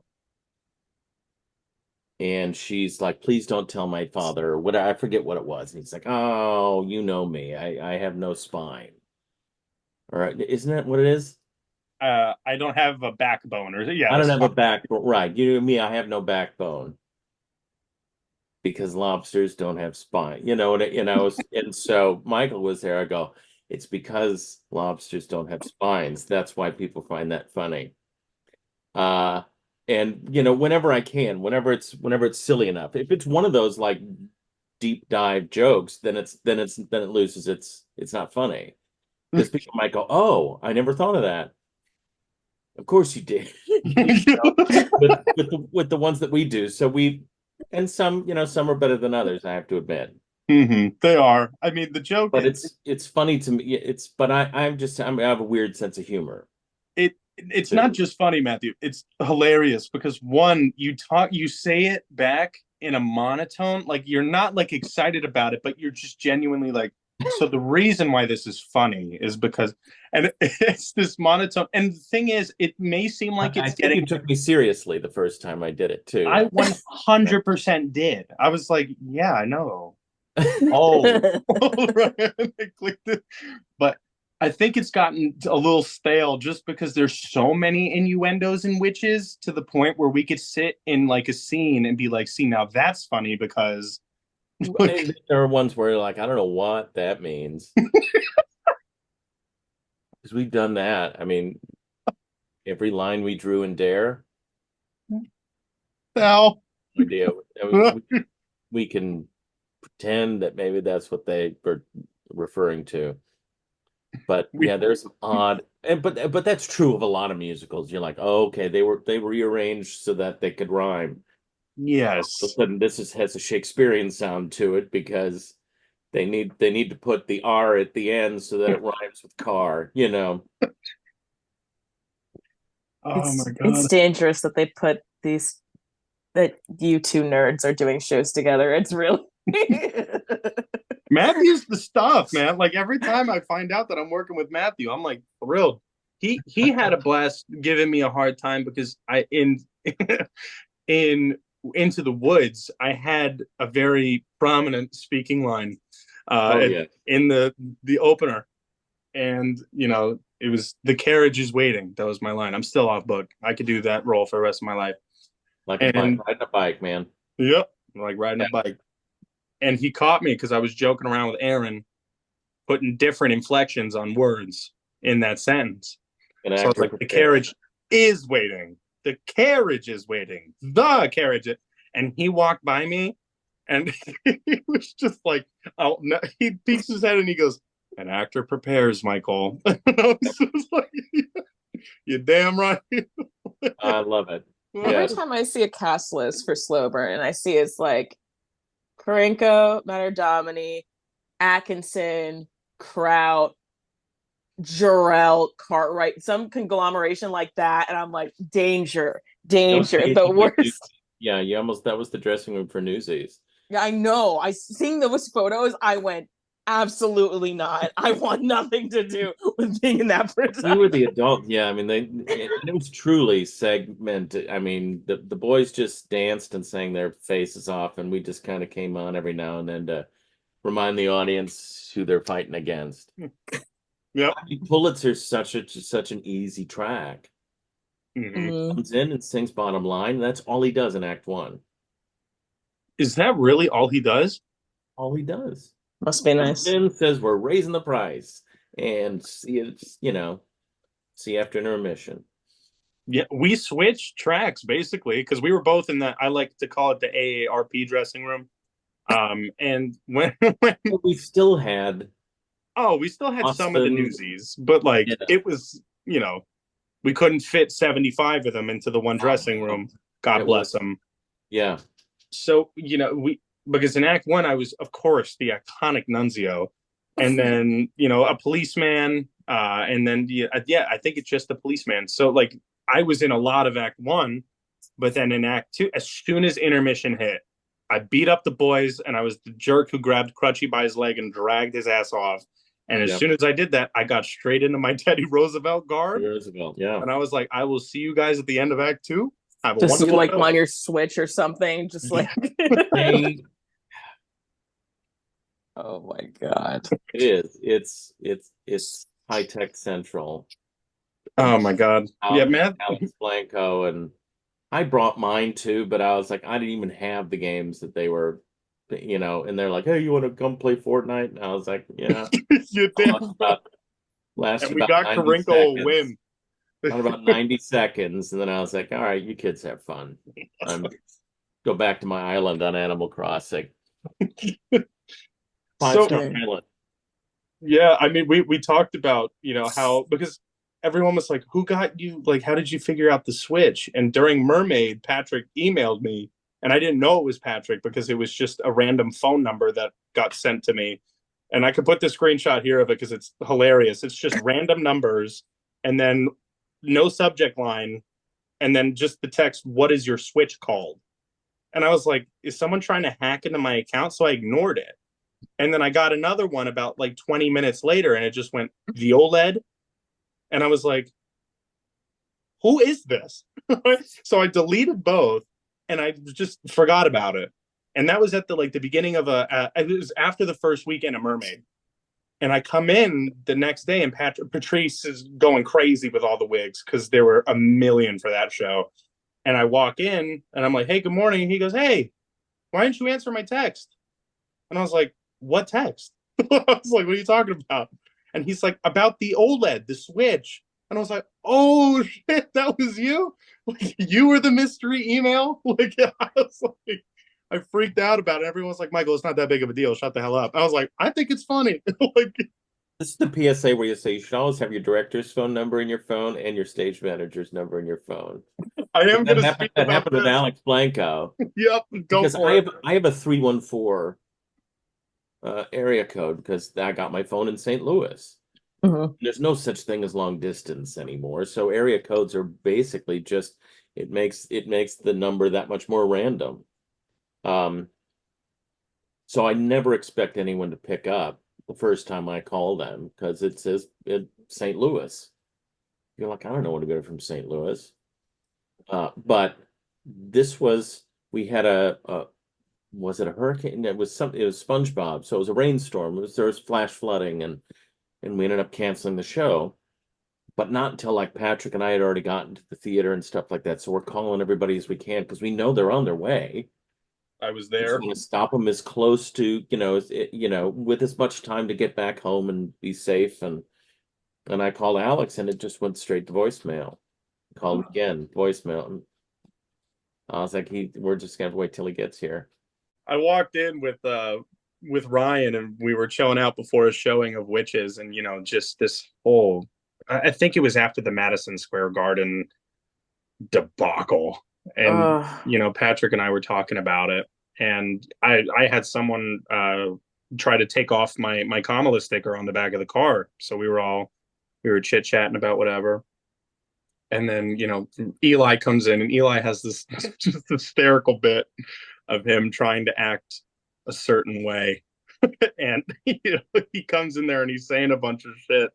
C: and she's like, "Please don't tell my father," or what, I forget what it was. And he's like, "Oh, you know me. I have no spine." All right, isn't that what it is?
B: I don't have a backbone, or yeah,
C: I don't
B: that's
C: have a
B: fine.
C: backbone. Right, you know me. I have no backbone because lobsters don't have spine. And so Michael was there. I go, it's because lobsters don't have spines. That's why people find that funny. Uh, and whenever I can, whenever it's silly enough. If it's one of those like deep dive jokes, then it loses it's not funny. Because people might go, "Oh, I never thought of that." Of course you did. With the ones that we do. So and some are better than others, I have to admit.
B: They are. I mean, the joke
C: But it's funny to me. But I have a weird sense of humor
B: it's not
C: too.
B: just funny, Matthew. It's hilarious because one, you say it back in a monotone, like you're not like excited about it, but you're just genuinely like. So the reason why this is funny is because, and it's this monotone. And the thing is, it may seem like
C: I
B: it's
C: think
B: getting.
C: you took me seriously the first time I did it
B: I
C: too.
B: 100% did. I was like, yeah, I know. Oh, right. I clicked it. But I think it's gotten a little stale just because there's so many innuendos and witches to the point where we could sit in like a scene and be like, see, now that's funny because like,
C: And there are ones where you're like, I don't know what that means. Because we've done that. I mean, every line we drew in Dare,
B: now
C: no idea. I mean, we can pretend that maybe that's what they were referring to. But
B: we
C: yeah, there's some odd, but that's true of a lot of musicals. You're like, oh, okay, they were rearranged so that they could rhyme. All of a
B: yes.
C: sudden, has a Shakespearean sound to it because they need to put the R at the end so that it rhymes with car.
B: Oh
A: it's
B: my
A: it's
B: God.
A: dangerous that they put these that you two nerds are doing shows together. It's really
B: Matthew's the stuff, man. Like every time I find out that I'm working with Matthew, I'm like thrilled. He had a blast giving me a hard time because I in Into the Woods, I had a very prominent speaking line
C: Oh yeah,
B: in the opener, and it was the carriage is waiting. That was my line. I'm still off book. I could do that role for the rest of my life.
C: like a bike,
B: And
C: riding a bike, man.
B: yep, like riding a
C: Yeah,
B: bike. And he caught me because I was joking around with Aaron, putting different inflections on words in that sentence.
C: an
B: So I was
C: actor
B: like, the
C: prepared.
B: carriage is waiting. The carriage is waiting. The carriage. And he walked by me and he was just like, oh, no. He peeks his head and he goes, an actor prepares, Michael. And I was just like, you're damn right.
C: I love it.
A: every
C: Yes,
A: time I see a cast list for Slow Burn and I see it's like Korinko, Matter Atkinson, Kraut, Jarrell, Cartwright, some conglomeration like that, and I'm like, danger,
C: don't
A: danger,
C: say
A: the
C: anything like
A: worst.
C: yeah, you almost that was the dressing room for Newsies.
A: Yeah, I know. I seeing those photos, I went, absolutely not. I want nothing to do with being in that
C: We were the
A: production.
C: adult. Yeah, I mean it was truly segmented. I mean the boys just danced and sang their faces off, and we just kind of came on every now and then to remind the audience who they're fighting against.
B: Yep.
C: I mean, Pulitzer's such an easy track.
B: Mm-hmm.
A: Mm,
C: Comes in and sings bottom line. And that's all he does in Act One.
B: Is that really all he does?
C: All he does.
A: must be
C: Comes
A: nice.
C: in, says we're raising the price, and see after intermission.
B: Yeah, we switched tracks basically because we were both in that. I like to call it the AARP dressing room. And when
C: But we still had
B: oh, we still had some of the
C: Austin.
B: newsies, but like
C: Yeah.
B: it was, we couldn't fit 75 of them into the one dressing room. God
C: It
B: bless
C: was,
B: them.
C: yeah.
B: So, we because in Act One I was, of course, the iconic Nunzio, and then a policeman, and then yeah, I think it's just the policeman. So like I was in a lot of Act One, but then in Act Two, as soon as intermission hit, I beat up the boys, and I was the jerk who grabbed Crutchy by his leg and dragged his ass off. And as
C: Yep.
B: soon as I did that, I got straight into my Teddy Roosevelt garb,
C: Years ago. Yeah.
B: and I was like, "I will see you guys at the end of Act Two. Have a
A: Just
B: wonderful
A: like
B: film."
A: on your Switch or something, just like
C: They
A: oh my God.
C: it is. It's high tech central.
B: Oh my God! Yeah, man.
C: Alex Blanco and I brought mine too, but I was like, I didn't even have the games that they were, and they're like, hey, you want to come play Fortnite? And I was like, yeah.
B: You're
C: I
B: damn right.
C: lasted
B: And we
C: about
B: got
C: 90
B: Korinko a
C: seconds.
B: win.
C: About 90 seconds, and then I was like, all right, you kids have fun. I'm go back to my island on Animal Crossing. Five
B: So
C: Star
A: Okay.
C: Island.
B: yeah, I mean, we talked about how, because everyone was like, "Who got you? Like, how did you figure out the switch?" And during Mermaid, Patrick emailed me, and I didn't know it was Patrick because it was just a random phone number that got sent to me. And I could put the screenshot here of it because it's hilarious. It's just random numbers, and then no subject line, and then just the text, "What is your switch called?" And I was like, "Is someone trying to hack into my account?" So I ignored it. And then I got another one about like 20 minutes later, and it just went, the OLED. And I was like, who is this? So I deleted both, and I just forgot about it. And that was at the beginning of it was after the first weekend of Mermaid. And I come in the next day, and Patrice is going crazy with all the wigs because there were a million for that show. And I walk in, and I'm like, hey, good morning. And he goes, hey, why didn't you answer my text? And I was like, what text? I was like, what are you talking about? And he's like, about the OLED, the Switch. And I was like, oh shit, that was you? Like, you were the mystery email? Like, I was like, I freaked out about it. Everyone's like, Michael, it's not that big of a deal. Shut the hell up. I was like, I think it's funny. Like,
C: This is the PSA where you say you should always have your director's phone number in your phone and your stage manager's number in your phone.
B: I am going
C: That
B: to
C: happened,
B: speak
C: that
B: about
C: happened with
B: this.
C: Alex Blanco
B: Yep, go
C: because
B: for it.
C: I have a 314 area code because I got my phone in St. Louis.
A: Mhm.
C: There's no such thing as long distance anymore. So area codes are basically just it makes the number that much more random. Um, so I never expect anyone to pick up the first time I call them because it says St. Louis. You're like, I don't know when to go from St. Louis. But this was we had a was it a hurricane? It was SpongeBob. So it was a rainstorm. There was flash flooding and we ended up canceling the show. But not until like Patrick and I had already gotten to the theater and stuff like that. So we're calling everybody as we can because we know they're on their way.
B: I was
C: We just
B: there.
C: want to stop them as close to, with as much time to get back home and be safe. And I called Alex and it just went straight to voicemail. Called again, voicemail. I was like, we're just gonna have to wait till he gets here.
B: I walked in with Ryan and we were chilling out before a showing of Witches, and just this whole I think it was after the Madison Square Garden debacle. And Patrick and I were talking about it, and I had someone try to take off my Kamala sticker on the back of the car. So we were chit-chatting about whatever. And then, Eli comes in, and Eli has this just hysterical bit of him trying to act a certain way. And he comes in there and he's saying a bunch of shit.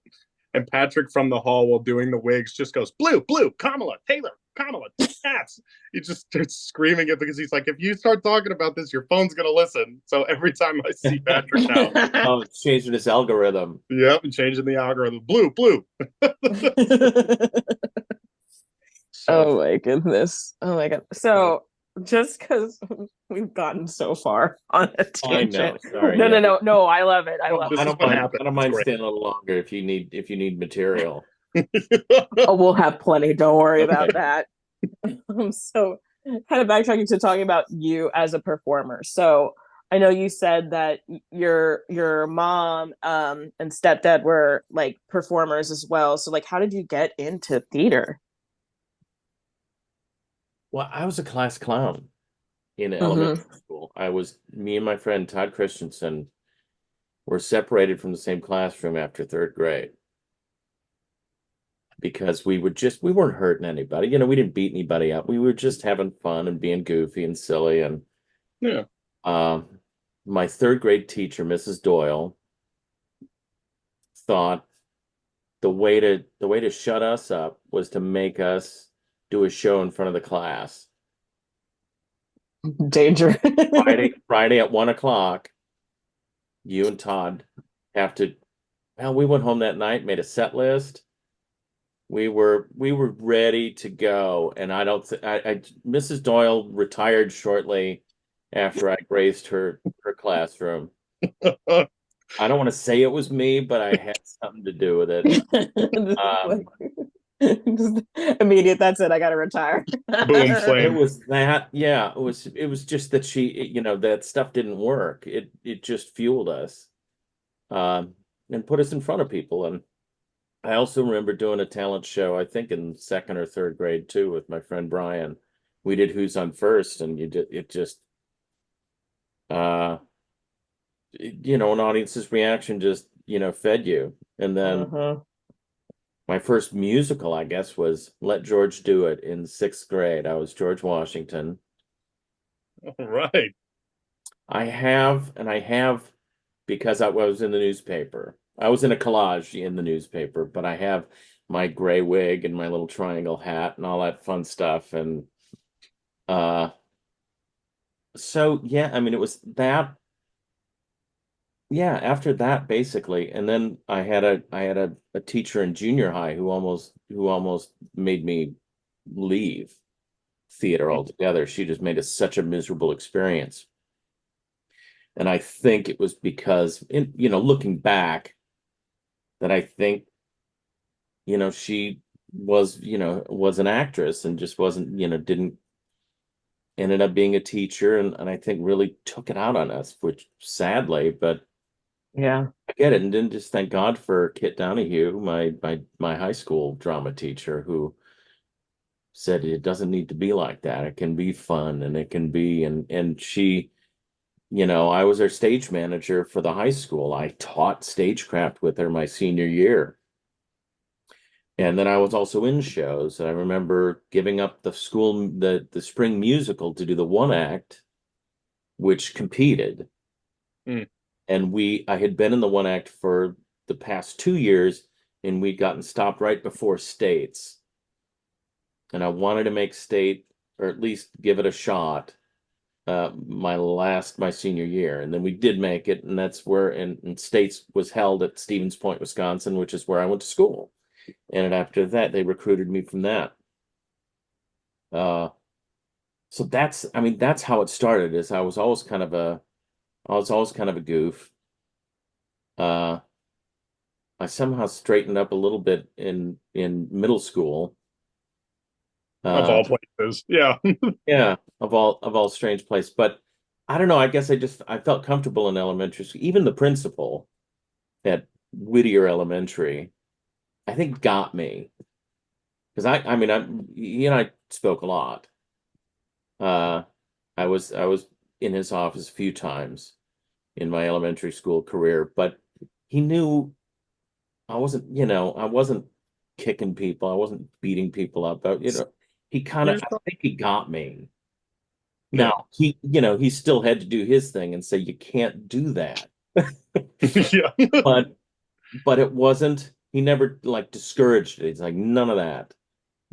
B: And Patrick from the hall while doing the wigs just goes, blue, blue, Kamala, Taylor, Kamala, cats. He just starts screaming it because he's like, if you start talking about this, your phone's going to listen. So every time I see Patrick now,
C: Oh, it's changing his algorithm.
B: yep, and changing the algorithm, blue, blue. So
A: Oh my goodness. Oh my God. So just because we've gotten so far on a
C: I know.
A: tangent.
C: Sorry.
A: No, no,
C: Yeah.
A: no, no. I love it. I
B: no,
A: love
B: this
C: I
A: it.
B: is
C: don't
B: what
C: mind.
B: happened.
C: I don't
B: It's
C: mind
B: great.
C: staying a little longer if you need material.
A: Oh, we'll have plenty. Don't worry
C: Okay.
A: about that. So kind of backtracking to talking about you as a performer. So I know you said that your mom and stepdad were like performers as well. So like how did you get into theater?
C: Well, I was a class clown in elementary
A: Mm-hmm.
C: school. Me and my friend Todd Christensen were separated from the same classroom after third grade because we weren't hurting anybody. We didn't beat anybody up. We were just having fun and being goofy and silly. And
B: Yeah.
C: um, my third grade teacher, Mrs. Doyle, thought the way to shut us up was to make us do a show in front of the class.
A: Danger.
C: Friday at 1 o'clock, you and Todd have to. Well, we went home that night, made a set list. We were ready to go, and I don't. Mrs. Doyle retired shortly after I graced her classroom. I don't want to say it was me, but I had something to do with it. Um,
A: Immediate. That's it. I gotta retire.
B: Boom,
C: it
B: flame.
C: was that, yeah. It was just that that stuff didn't work. It just fueled us, um, and put us in front of people. And I also remember doing a talent show, I think in second or third grade too, with my friend Brian. We did Who's on First, and it just uh an audience's reaction just, fed you. And then
A: Uh-huh.
C: my first musical, I guess, was Let George Do It in sixth grade. I was George Washington.
B: All right.
C: I have because I was in the newspaper. I was in a collage in the newspaper, but I have my gray wig and my little triangle hat and all that fun stuff. And uh so yeah, I mean it was that, yeah, after that basically. And then I had a teacher in junior high who almost made me leave theater altogether. She just made it such a miserable experience. And I think it was because looking back, that I think, she was an actress and just wasn't, didn't ended up being a teacher, and I think really took it out on us, which sadly, but
A: Yeah.
C: I get it. And then just thank God for Kit Donahue, my high school drama teacher, who said it doesn't need to be like that. It can be fun and it can be, and she, I was her stage manager for the high school. I taught stagecraft with her my senior year. And then I was also in shows. And I remember giving up the spring musical to do the one act, which competed.
B: Mm.
C: And I had been in the one act for the past 2 years, and we'd gotten stopped right before states. And I wanted to make state, or at least give it a shot, my senior year. And then we did make it, and that's where, and states was held at Stevens Point, Wisconsin, which is where I went to school. And after that, they recruited me from that. Uh, so I mean, that's how it started. Is I was always kind of a goof. Uh, I somehow straightened up a little bit in middle school.
B: Of
C: Uh,
B: all places. Yeah.
C: yeah, of all strange place. But I don't know. I guess I felt comfortable in elementary school. Even the principal at Whittier Elementary, I think got me because I mean I spoke a lot. Uh, I was in his office a few times in my elementary school career, but he knew I wasn't kicking people, I wasn't beating people up. But,
B: You're
C: I think he got me.
B: yeah.
C: Now he still had to do his thing and say you can't do that.
B: Yeah.
C: But it wasn't. He never like discouraged it. He's like none of that.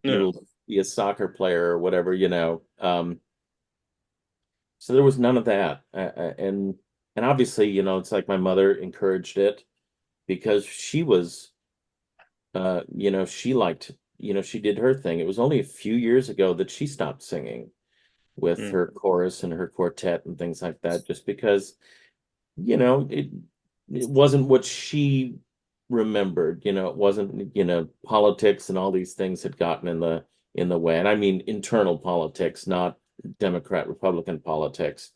B: Yeah.
C: You'll be a soccer player or whatever. So there was none of that, and obviously, it's like my mother encouraged it because she liked, she did her thing. It was only a few years ago that she stopped singing with
B: Mm.
C: her chorus and her quartet and things like that, just because, you know, it it wasn't what she remembered. It wasn't, politics and all these things had gotten in the way. And I mean internal politics, not Democrat, Republican politics,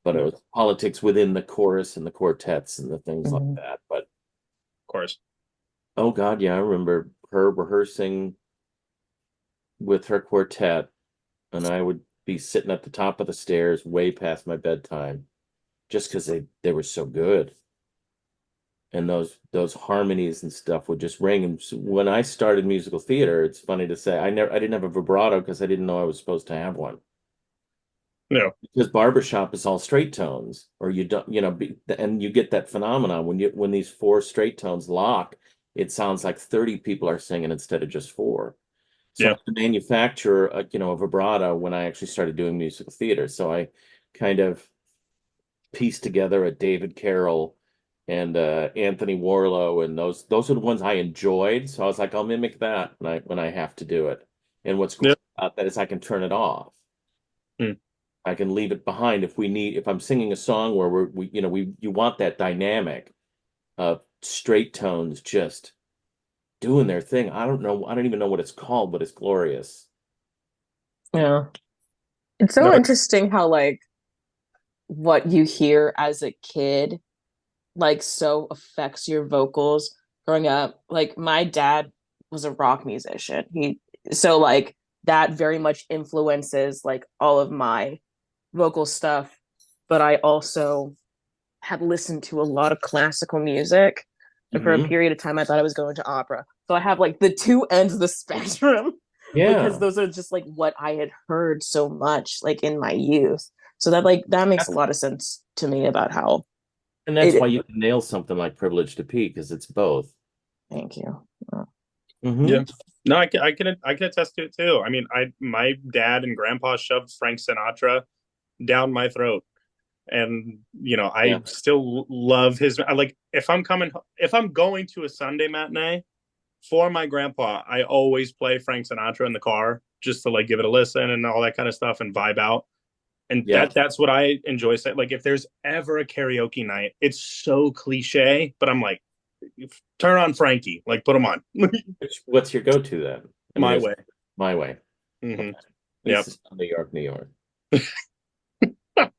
C: but it
B: Yeah. Of
C: was politics within the chorus and the quartets and the things like
A: Mhm.
C: that. But
B: course.
C: oh God, yeah, I remember her rehearsing with her quartet, and I would be sitting at the top of the stairs way past my bedtime just because they were so good. And those harmonies and stuff would just ring. And when I started musical theater, it's funny to say I didn't have a vibrato because I didn't know I was supposed to have one.
B: No.
C: Because barbershop is all straight tones, or you don't, and you get that phenomenon when these four straight tones lock, it sounds like 30 people are singing instead of just four. So I
B: Yeah.
C: had to manufacture a vibrato when I actually started doing musical theater. So I kind of pieced together a David Carroll and Anthony Warlow, and those are the ones I enjoyed. So I was like, I'll mimic that when I have to do it. And what's
B: Yeah.
C: great about that is I can turn it off.
B: Mm.
C: I can leave it behind if I'm singing a song where you want that dynamic of straight tones just doing their thing. I don't even know what it's called, but it's glorious.
A: Yeah. It's so
B: No.
A: interesting how like what you hear as a kid like so affects your vocals growing up. Like my dad was a rock musician. So like that very much influences like all of my vocal stuff. But I also had listened to a lot of classical music. And for a
C: Hmm.
A: period of time I thought I was going to opera. So I have like the two ends of the spectrum because
C: Yeah.
A: those are just like what I had heard so much like in my youth. So that makes a
C: That's,
A: lot of sense to me about how
C: and that's why
A: it.
C: you can nail something like Privilege to Peak because it's both.
A: Thank you.
C: Hmm.
B: Yeah. No, I can attest to it too. I mean, my dad and grandpa shoved Frank Sinatra down my throat. And
C: Yeah.
B: I still love his like if I'm going to a Sunday matinee for my grandpa, I always play Frank Sinatra in the car just to like give it a listen and all that kind of stuff and vibe out. And
C: Yeah.
B: that's what I enjoy saying. Like if there's ever a karaoke night, it's so cliche, but I'm like, turn on Frankie, like put him on.
C: What's your go-to then? I mean,
B: My
C: there's
B: way.
C: My Way.
B: Hmm.
C: Okay. This
B: Yep.
C: is New York, New York.
B: With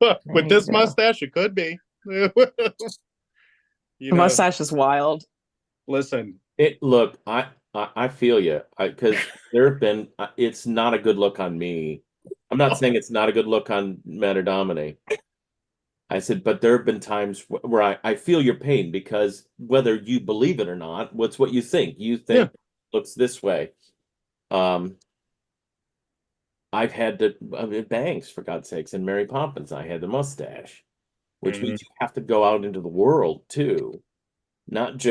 A: There you
B: this
A: go.
B: mustache, it could be. you
A: The
B: know,
A: mustache is wild.
B: listen.
C: Look, I feel you because there have been. It's not a good look on me. I'm not saying it's not a good look on Matt Domine. I said, but there have been times where I feel your pain because whether you believe it or not, what's what you think? You
B: Yeah.
C: think looks this way. Um, I've had the bangs, for God's sakes, and Mary Poppins. I had the mustache, which
B: Mhm.
C: means you have to go out into the world too. Not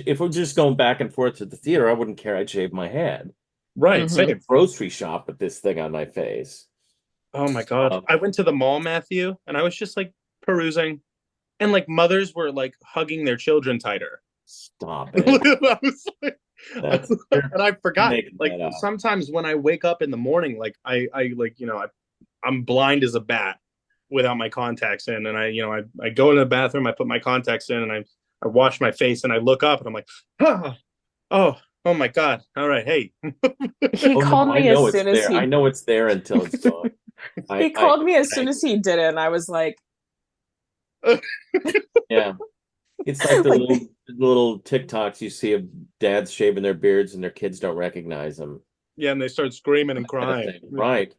C: if we're just going back and forth to the theater, I wouldn't care. I'd shave my head.
B: Right,
A: Hmm.
C: I
B: same.
C: grocery shop with this thing on my face.
B: Oh my God.
C: Um,
B: I went to the mall, Matthew, and I was just like perusing, and like mothers were like hugging their children tighter.
C: Stop it.
B: I was like,
C: That's You're
B: and I forgot.
C: making
B: Like
C: that up.
B: sometimes when I wake up in the morning, like I like I'm blind as a bat without my contacts in, and I go in the bathroom, I put my contacts in, and I wash my face, and I look up, and I'm like, oh, oh my God. All right, hey,
A: He
C: Oh no,
A: called
C: I
A: me as
C: know it's
A: soon as
C: there. I
A: he
C: know it's there until it's gone.
A: he
C: I
A: called me as soon
C: thank
A: as
C: you.
A: he did it, and I was like,
C: Yeah. It's like the
A: like
C: little TikToks you see of dads shaving their beards and their kids don't recognize them.
B: yeah, and they start screaming and
C: Kind of
B: crying.
C: thing. Right.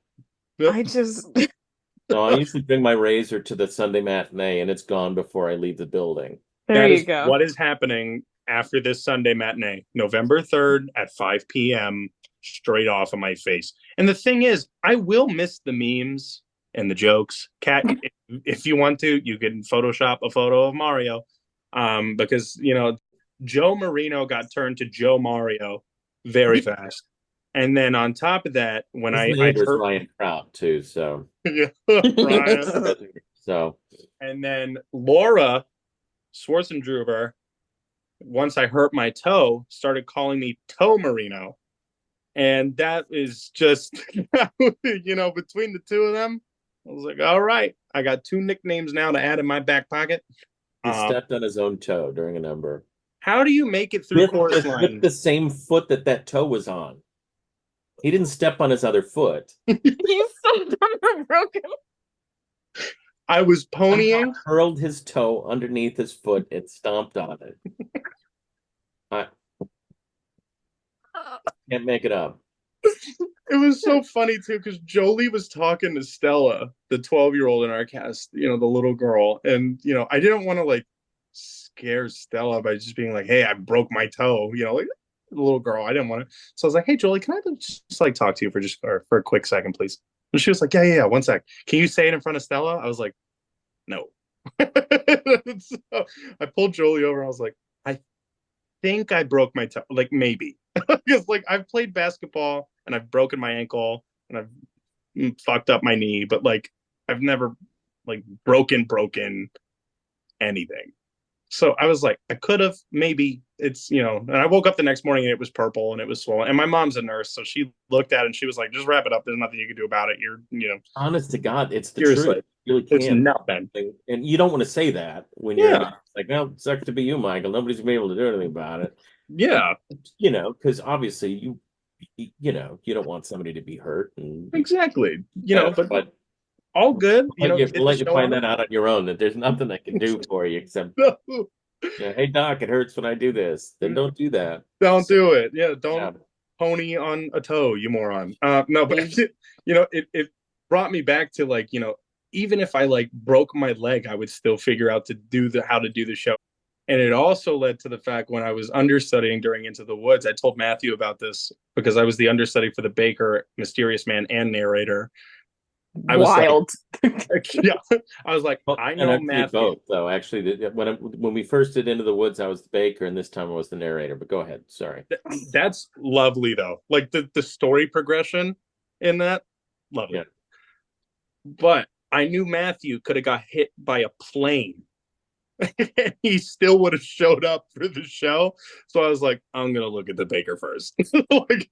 B: Yep.
A: I just
C: No, I usually bring my razor to the Sunday matinee and it's gone before I leave the building.
A: there
B: That
A: you
B: is
A: go.
B: what is happening after this Sunday matinee, November 3rd at 5 p.m., straight off of my face. And the thing is, I will miss the memes and the jokes. Cat, if you want to, you can Photoshop a photo of Mario. Because, Joe Marino got turned to Joe Mario very fast. And then on top of that, when
C: His
B: I
C: neighbor's
B: heard,
C: Ryan Trout too, so
B: yeah, Ryan,
C: so
B: and then Laura Schwarzenegger, once I hurt my toe, started calling me Toe Marino. And that is just, between the two of them, I was like, all right, I got two nicknames now to add in my back pocket.
C: he
B: Uh,
C: stepped on his own toe during a number.
B: how do you make it through
C: With
B: chorus
C: with
B: line?
C: the same foot that toe was on. He didn't step on his other foot.
A: You stepped on the broken.
B: I was
C: Somehow
B: ponying.
C: curled his toe underneath his foot and stomped on it. I can't make it up.
B: It was so funny too because Jolie was talking to Stella, the 12-year-old in our cast, the little girl. And, I didn't want to like scare Stella by just being like, hey, I broke my toe, like the little girl. I didn't want to. So I was like, hey, Jolie, can I just like talk to you for a quick second, please? And she was like, yeah, 1 sec. Can you say it in front of Stella? I was like, no. So I pulled Jolie over. I was like, I think I broke my toe. Like maybe. Because like I've played basketball and I've broken my ankle and I've fucked up my knee, but like I've never like broken anything. So I was like, I could have maybe and I woke up the next morning and it was purple and it was swollen. And my mom's a nurse, so she looked at it and she was like, just wrap it up. There's nothing you can do about it.
C: Honest to God, it's the truth.
B: Seriously,
C: You really
B: it's
C: can't.
B: nothing.
C: And you don't want to say that when you're in
B: Yeah,
C: it. It's like, well, it sucks to be you, Michael. Nobody's gonna be able to do anything about it. And,
B: yeah,
C: because obviously you don't want somebody to be hurt and
B: exactly.
C: that,
B: But
C: but
B: all good.
C: we'll
B: Get the
C: let you
B: show
C: find
B: on.
C: that out on your own, that there's nothing I can do for you except, hey doc, it hurts when I do this. Then don't do that.
B: Don't
C: So,
B: do it. Yeah,
C: yeah.
B: don't pony on a toe, you moron. No, but
A: Mm.
B: it brought me back to like, even if I like broke my leg, I would still figure out to do the how to do the show. And it also led to the fact when I was understudying during Into the Woods, I told Matthew about this because I was the understudy for the Baker, Mysterious Man, and narrator. I was like,
A: Wild.
B: yeah, I was like,
C: Well,
B: I
C: and
B: know
C: actually
B: Matthew.
C: both though. Actually, when we first did Into the Woods, I was the baker, and this time I was the narrator. But go ahead. Sorry.
B: That's lovely though. Like the story progression in that,
C: Yeah.
B: lovely. But I knew Matthew could have got hit by a plane. He still would have showed up for the show. So I was like, I'm gonna look at the Baker first. Like,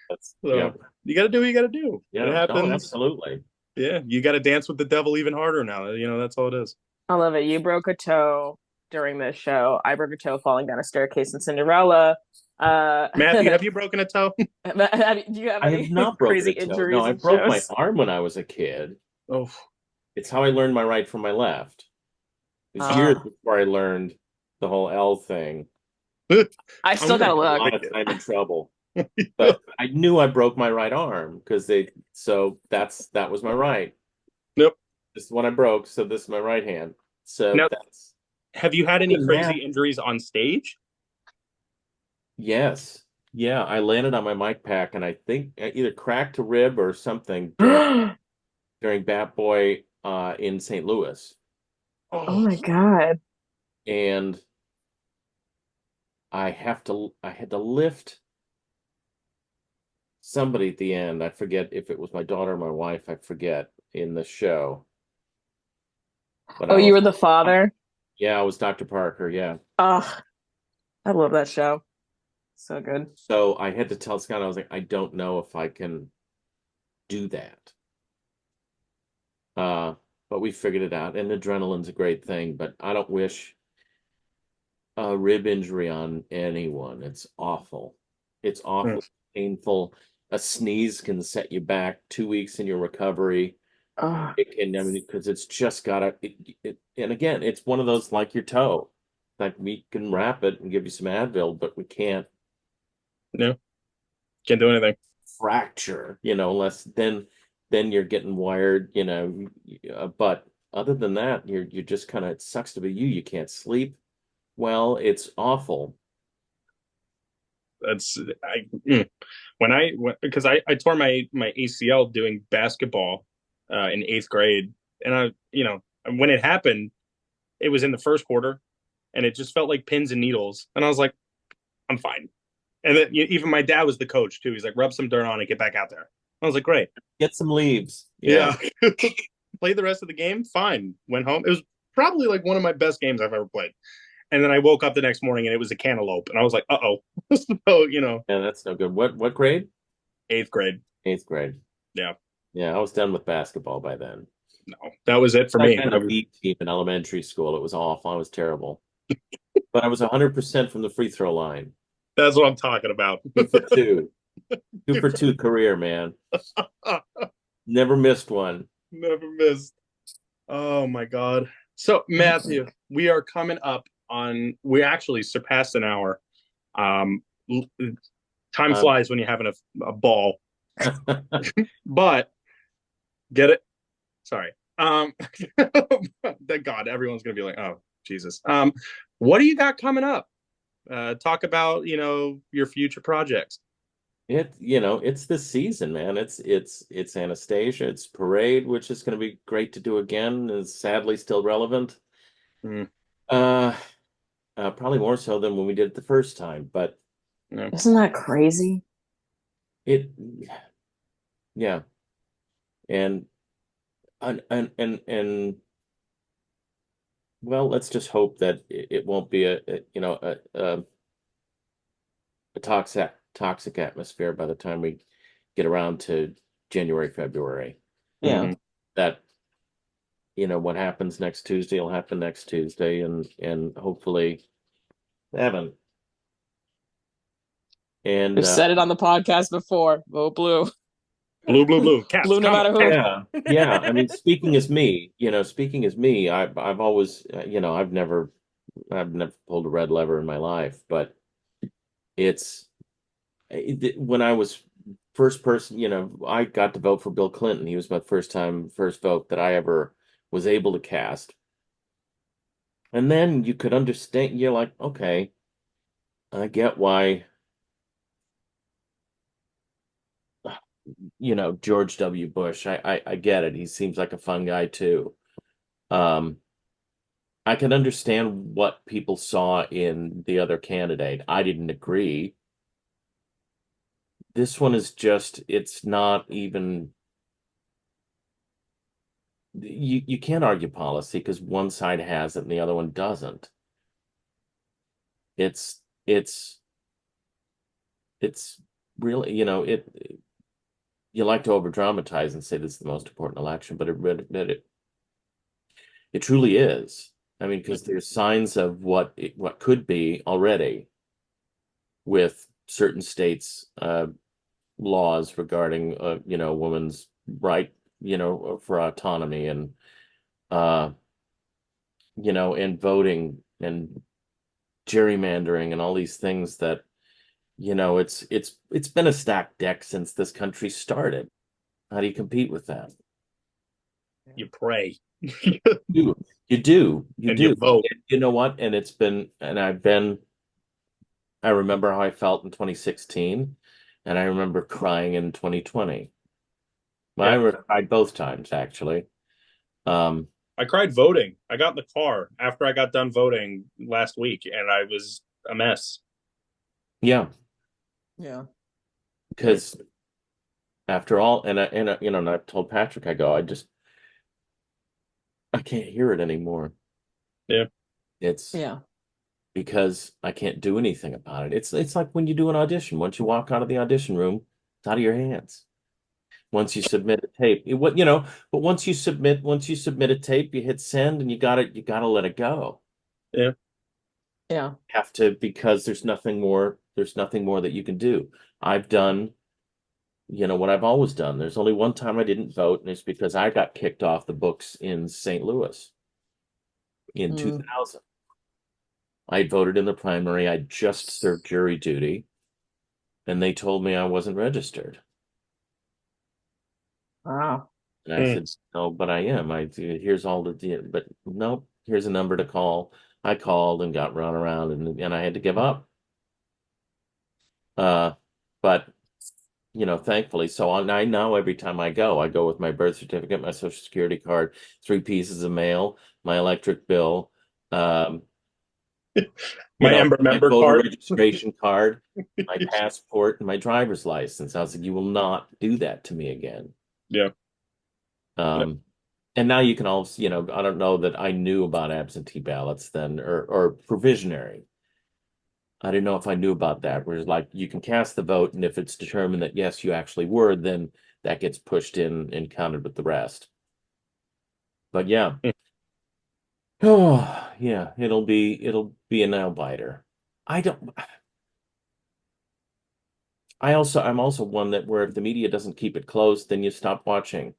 C: That's yeah.
B: so you got to do what you got to do. It
C: Yeah. Oh,
B: happens.
C: absolutely.
B: Yeah, you got to dance with the devil even harder now. That's all it is.
A: I love it. You broke a toe during this show. I broke a toe falling down a staircase in Cinderella.
B: Matthew, have you broken a toe?
A: Do you have
C: I have
A: any
C: not broken
A: crazy
C: a toe. No,
A: injuries
C: I
A: in
C: broke my
A: shows?
C: arm when I was a kid.
B: Oh,
C: It's how I learned my right from my left. It was years
A: Uh,
C: before I learned the whole L thing.
B: I'm
A: I still
B: gonna
A: gotta
C: A
A: look.
C: lot
B: break
C: of time in
B: it.
C: trouble. But I knew I broke my right arm because that was my right.
B: Nope.
C: This is what I broke, so this is my right hand. So
B: Now,
C: that's
B: have you had
C: other
B: any
C: than
B: crazy
C: that,
B: injuries on stage?
C: yes. Yeah, I landed on my mic pack and I think I either cracked a rib or something
A: Oh
C: during Bat Boy in St. Louis.
B: Oh,
A: my God.
C: And I had to lift somebody at the end. I forget if it was my daughter or my wife, I forget in the show. But
A: Oh,
C: I
A: you
C: was
A: were the father?
C: yeah, I was Dr. Parker, yeah.
A: Oh, I love that show. So good.
C: So I had to tell Scott, I was like, I don't know if I can do that. Uh, but we figured it out. And adrenaline's a great thing, but I don't wish a rib injury on anyone. It's awful. It's
B: mm,
C: awful, painful. A sneeze can set you back 2 weeks in your recovery.
A: Oh,
C: It can, I mean, because it's just gotta, and again, it's one of those like your toe. Like we can wrap it and give you some Advil, but we can't
B: no, can't do anything.
C: fracture, unless then you're getting wired, but other than that, you're just kind of, it sucks to be you. You can't sleep well. It's awful.
B: That's because I tore my ACL doing basketball in eighth grade, and when it happened, it was in the first quarter, and it just felt like pins and needles, and I was like, I'm fine. And then even my dad was the coach too. He's like, rub some dirt on it, get back out there. I was like, great,
C: Get some leaves. Yeah.
B: yeah. Played the rest of the game, fine. Went home. It was probably like one of my best games I've ever played. And then I woke up the next morning and it was a cantaloupe, and I was like, uh oh. So
C: Yeah, that's no good. What grade?
B: eighth grade.
C: Eighth grade.
B: Yeah,
C: Yeah, I was done with basketball by then.
B: no, that was it for
C: I
B: me.
C: ran a B team in elementary school. It was awful. I was terrible. But I was 100% from the free throw line.
B: That's what I'm talking about.
C: 2 for 2. 2 for 2 career, man. Never missed one.
B: Never missed. Oh my God. So Matthew, we are coming up on. We actually surpassed an hour. Um, Time
C: Um,
B: flies when you're having a ball. But get it? Sorry. Thank God, everyone's gonna be like, "Oh, Jesus." What do you got coming up? Talk about your future projects.
C: it's this season, man. It's Anastasia, it's Parade, which is going to be great to do again, is sadly still relevant.
B: Mm,
C: Uh, Probably more so than when we did it the first time, but
B: yeah.
A: isn't that crazy?
C: it, yeah, and and well, let's just hope that it won't be a toxic atmosphere by the time we get around to January, February.
A: Yeah.
B: Mhm.
C: That what happens next Tuesday will happen next Tuesday, and hopefully they haven't. And
A: We've said it on the podcast before. Vote blue.
B: Blue, blue, blue. Cats
A: Blue no
B: coming.
A: matter who.
B: Cats.
C: yeah. I mean, speaking as me, I've always, I've never pulled a red lever in my life, but it's when I was first person, I got to vote for Bill Clinton. He was my first vote that I ever was able to cast. And then you could understand, you're like, okay, I get why, George W. Bush. I get it. He seems like a fun guy too. Um, I can understand what people saw in the other candidate. I didn't agree. This one is just, it's not even, you can't argue policy because one side has it and the other one doesn't. It's it's it's really, you like to over dramatize and say this is the most important election, but it truly is. I mean, because there's signs of what could be already with certain states' laws regarding, women's right, for autonomy uh, and voting and gerrymandering and all these things that, it's been a stacked deck since this country started. How do you compete with that?
B: You pray
C: You do, you
B: and you
C: do.
B: vote.
C: You know what? And I've been I remember how I felt in 2016, and I remember crying in 2020.
B: Yeah.
C: Well, I cried both times actually. Um,
B: I cried voting. I got in the car after I got done voting last week, and I was a mess.
C: yeah,
A: Yeah.
C: because after all, and I've told Patrick, I go, I can't hear it anymore.
B: Yeah.
C: It's
A: Yeah.
C: because I can't do anything about it. It's like when you do an audition. Once you walk out of the audition room, it's out of your hands. Once you submit a tape, but once you submit a tape, you hit send and you gotta let it go.
B: Yeah.
A: Yeah.
C: Have to because there's nothing more that you can do. I've done, what I've always done. There's only one time I didn't vote, and it's because I got kicked off the books in St. Louis in
A: Mm.
C: 2000. I voted in the primary. I just served jury duty, and they told me I wasn't registered.
A: Wow.
C: And I
B: Mm.
C: said, no, but I am. Here's all but nope, here's a number to call. I called and got run around and I had to give up. Uh, but thankfully, I now every time I go with my birth certificate, my social security card, 3 pieces of mail, my electric bill, um,
B: My Ember
C: my
B: member
C: voter
B: card.
C: registration card, my passport, and my driver's license. I was like, you will not do that to me again.
B: Yeah. Yeah.
C: Um, and now you can also, I don't know that I knew about absentee ballots then or provisionary. I didn't know if I knew about that. Whereas like you can cast the vote, and if it's determined that yes, you actually were, then that gets pushed in and counted with the rest. But yeah.
B: Mm.
C: Oh, yeah, it'll be a nail biter. I don't I'm also one that where if the media doesn't keep it close, then you stop watching.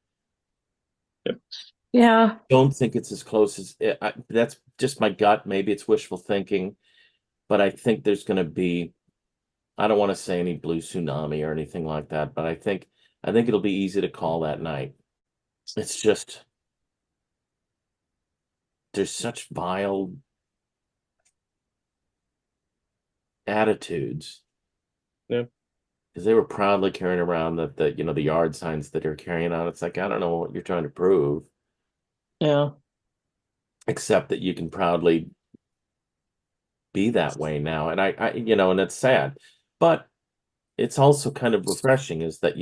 B: Yep.
A: Yeah.
C: Don't think it's as close as that's just my gut. Maybe it's wishful thinking, but I think there's going to be, I don't want to say any blue tsunami or anything like that, but I think it'll be easy to call that night. It's just there's such vile attitudes
B: Yeah.
C: because they were proudly carrying around the yard signs that they're carrying on. It's like I don't know what you're trying to prove,
A: Yeah.
C: except that you can proudly be that way now. And and it's sad, but it's also kind of refreshing is that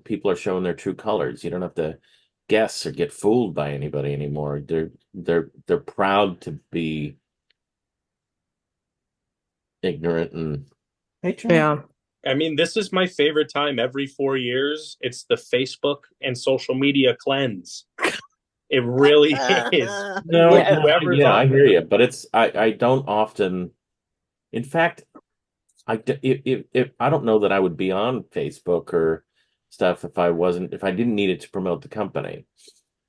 C: people are showing their true colors. You don't have to guess or get fooled by anybody anymore. They're proud to be ignorant and
A: Yeah.
B: I mean, this is my favorite time every 4 years. It's the Facebook and social media cleanse. It really is.
C: no,
A: Yeah.
C: no,
B: Whoever's
C: yeah, I
B: on
C: hear
B: there.
C: you, but I don't often. In fact, if I don't know that I would be on Facebook or stuff if I didn't need it to promote the company.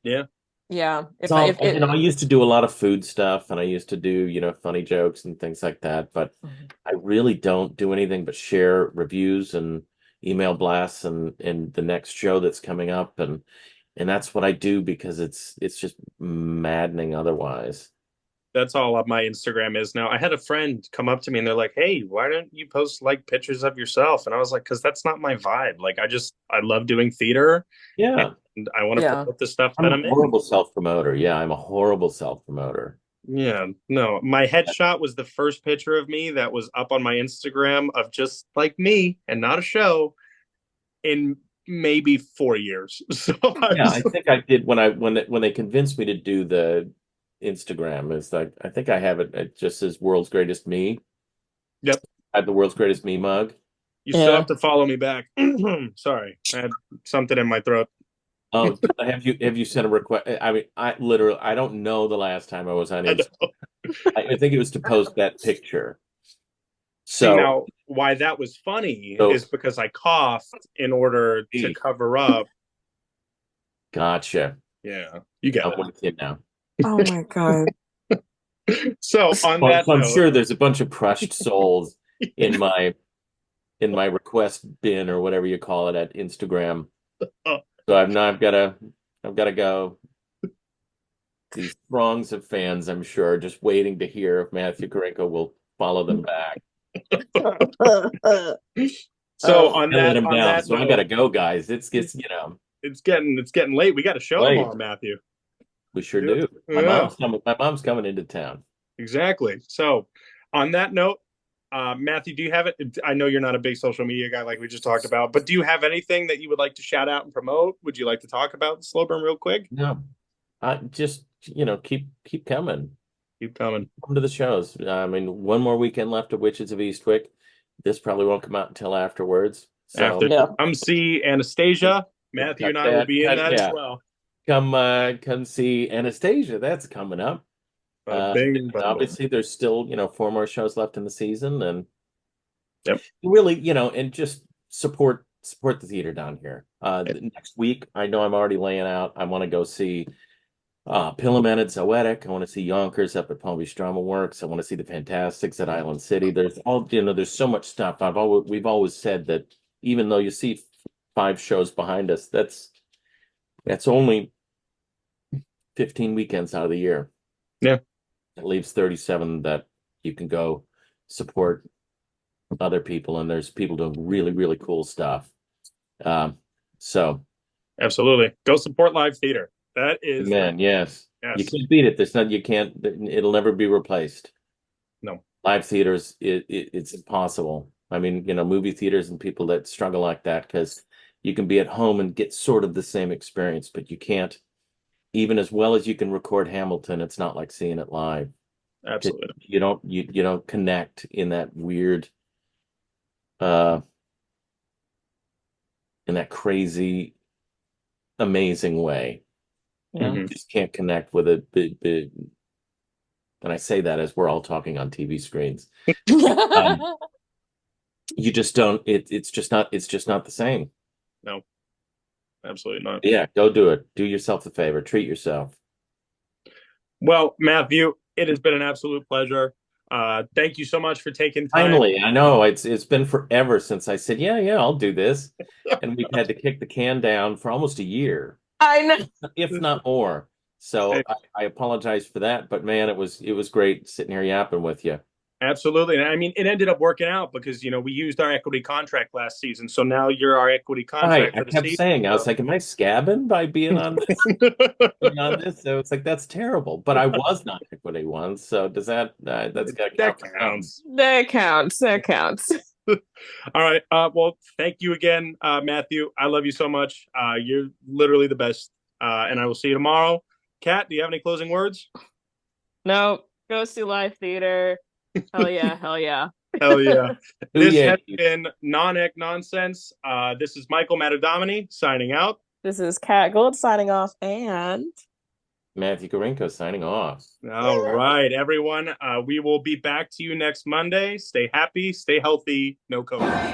B: Yeah.
A: Yeah.
C: It's
A: If I
C: all,
A: if it
C: I used to do a lot of food stuff and I used to do, funny jokes and things like that, but
A: Mhm.
C: I really don't do anything but share reviews and email blasts and the next show that's coming up and that's what I do because it's just maddening otherwise.
B: That's all of my Instagram is now. I had a friend come up to me and they're like, "Hey, why don't you post like pictures of yourself?" And I was like, "Because that's not my vibe. Like, I love doing theater
C: Yeah,
B: and I want to
A: yeah.
B: promote the stuff
C: I'm
B: that
C: a
B: I'm in."
C: horrible self-promoter. Yeah, I'm a horrible self-promoter.
B: Yeah, no, my headshot was the first picture of me that was up on my Instagram of just like me and not a show in maybe 4 years. So I
C: Yeah, I
B: was,
C: think I did when they convinced me to do the Instagram. It's like I think I have it just says world's greatest me.
B: yep.
C: I have the world's greatest me mug.
B: You still
A: Yeah.
B: have to follow me back. Sorry, I had something in my throat.
C: Oh, have you sent a request? I mean, I don't know the last time I was on
B: I
C: Insta.
B: know.
C: I think it was to post that picture.
B: See
C: So,
B: now, why that was funny
C: so
B: is because I coughed in order to
C: gee,
B: cover up.
C: gotcha.
B: Yeah, you get
C: I'm
B: it.
C: with you now.
A: Oh my God.
B: So on
C: Well,
B: that
C: so I'm
B: note,
C: sure there's a bunch of crushed souls in my request bin or whatever you call it at Instagram.
B: uh,
C: So I've gotta go. These throngs of fans, I'm sure, are just waiting to hear if Matthew Korinko will follow them back.
B: So
A: Oh,
C: I let him
B: on
C: down,
B: that
C: so I
B: note,
C: gotta go, guys. It's
B: it's getting late. We got a show
C: late.
B: tomorrow, Matthew.
C: We sure
B: Yeah.
C: do.
B: Yeah.
C: My mom's coming into town.
B: Exactly. So, on that note, Matthew, do you have it? I know you're not a big social media guy like we just talked about, but do you have anything that you would like to shout out and promote? Would you like to talk about Slow Burn real quick?
C: No, I just keep coming.
B: Keep coming.
C: Come to the shows. I mean, one more weekend left of Witches of Eastwick. This probably won't come out until afterwards. So
B: After
A: yeah.
B: come see Anastasia, Matthew and I will
C: that,
B: be in that as
C: yeah,
B: well.
C: come see Anastasia. That's coming up.
B: Bada bing, bada boom.
C: Obviously, there's still 4 more shows left in the season, and
B: Yep.
C: really, and just support the theater down here. Next week, I know I'm already laying out. I want to go see Pillaman at Zoetic. I want to see Yonkers up at Palm Beach Drama Works. I want to see the Fantastics at Island City. There's so much stuff. We've always said that even though you see 5 shows behind us, that's only 15 weekends out of the year.
B: Yeah.
C: It leaves 37 that you can go support other people, and there's people doing really, really cool stuff. So
B: Absolutely. Go support live theater. That is
C: man, yes. You
B: yes.
C: can't beat it. You can't, it'll never be replaced.
B: No.
C: Live theaters, it's impossible. I mean, movie theaters and people that struggle like that, because you can be at home and get sort of the same experience, but you can't, even as well as you can record Hamilton, it's not like seeing it live.
B: Absolutely.
C: You don't connect in that weird, in that crazy, amazing way.
A: Yeah.
C: You just can't connect with it. And I say that as we're all talking on TV screens. You just don't. It's just not. It's just not the same.
B: No. Absolutely not.
C: Yeah, go do it. Do yourself a favor. Treat yourself.
B: Well, Matthew, it has been an absolute pleasure. Thank you so much for taking time.
C: Finally, I know it's been forever since I said, yeah, I'll do this, and we've had to kick the can down for almost a year,
A: I know.
C: if not more. So
B: Hey.
C: I apologize for that, but man, it was great sitting here yapping with you.
B: Absolutely. And I mean, it ended up working out because, we used our equity contract last season. So now you're our equity
C: Right.
B: contract
C: I
B: for the
C: kept
B: season.
C: saying, I was like, am I scabbing by being on this? So it's like, that's terrible. But I was not equity once. So does that's got to
B: That
C: count?
B: counts.
A: That counts. That counts.
B: All right. Well, thank you again, Matthew. I love you so much. You're literally the best. And I will see you tomorrow. Kat, do you have any closing words?
A: No, go see live theater. Hell yeah, hell yeah.
B: Hell yeah. This
C: Yeah.
B: has been Non-Ec Nonsense. This is Michael Matadomini signing out.
A: This is Kat Gold signing off, and
C: Matthew Korinko signing off.
B: All right, everyone. We will be back to you next Monday. Stay happy, stay healthy, no COVID.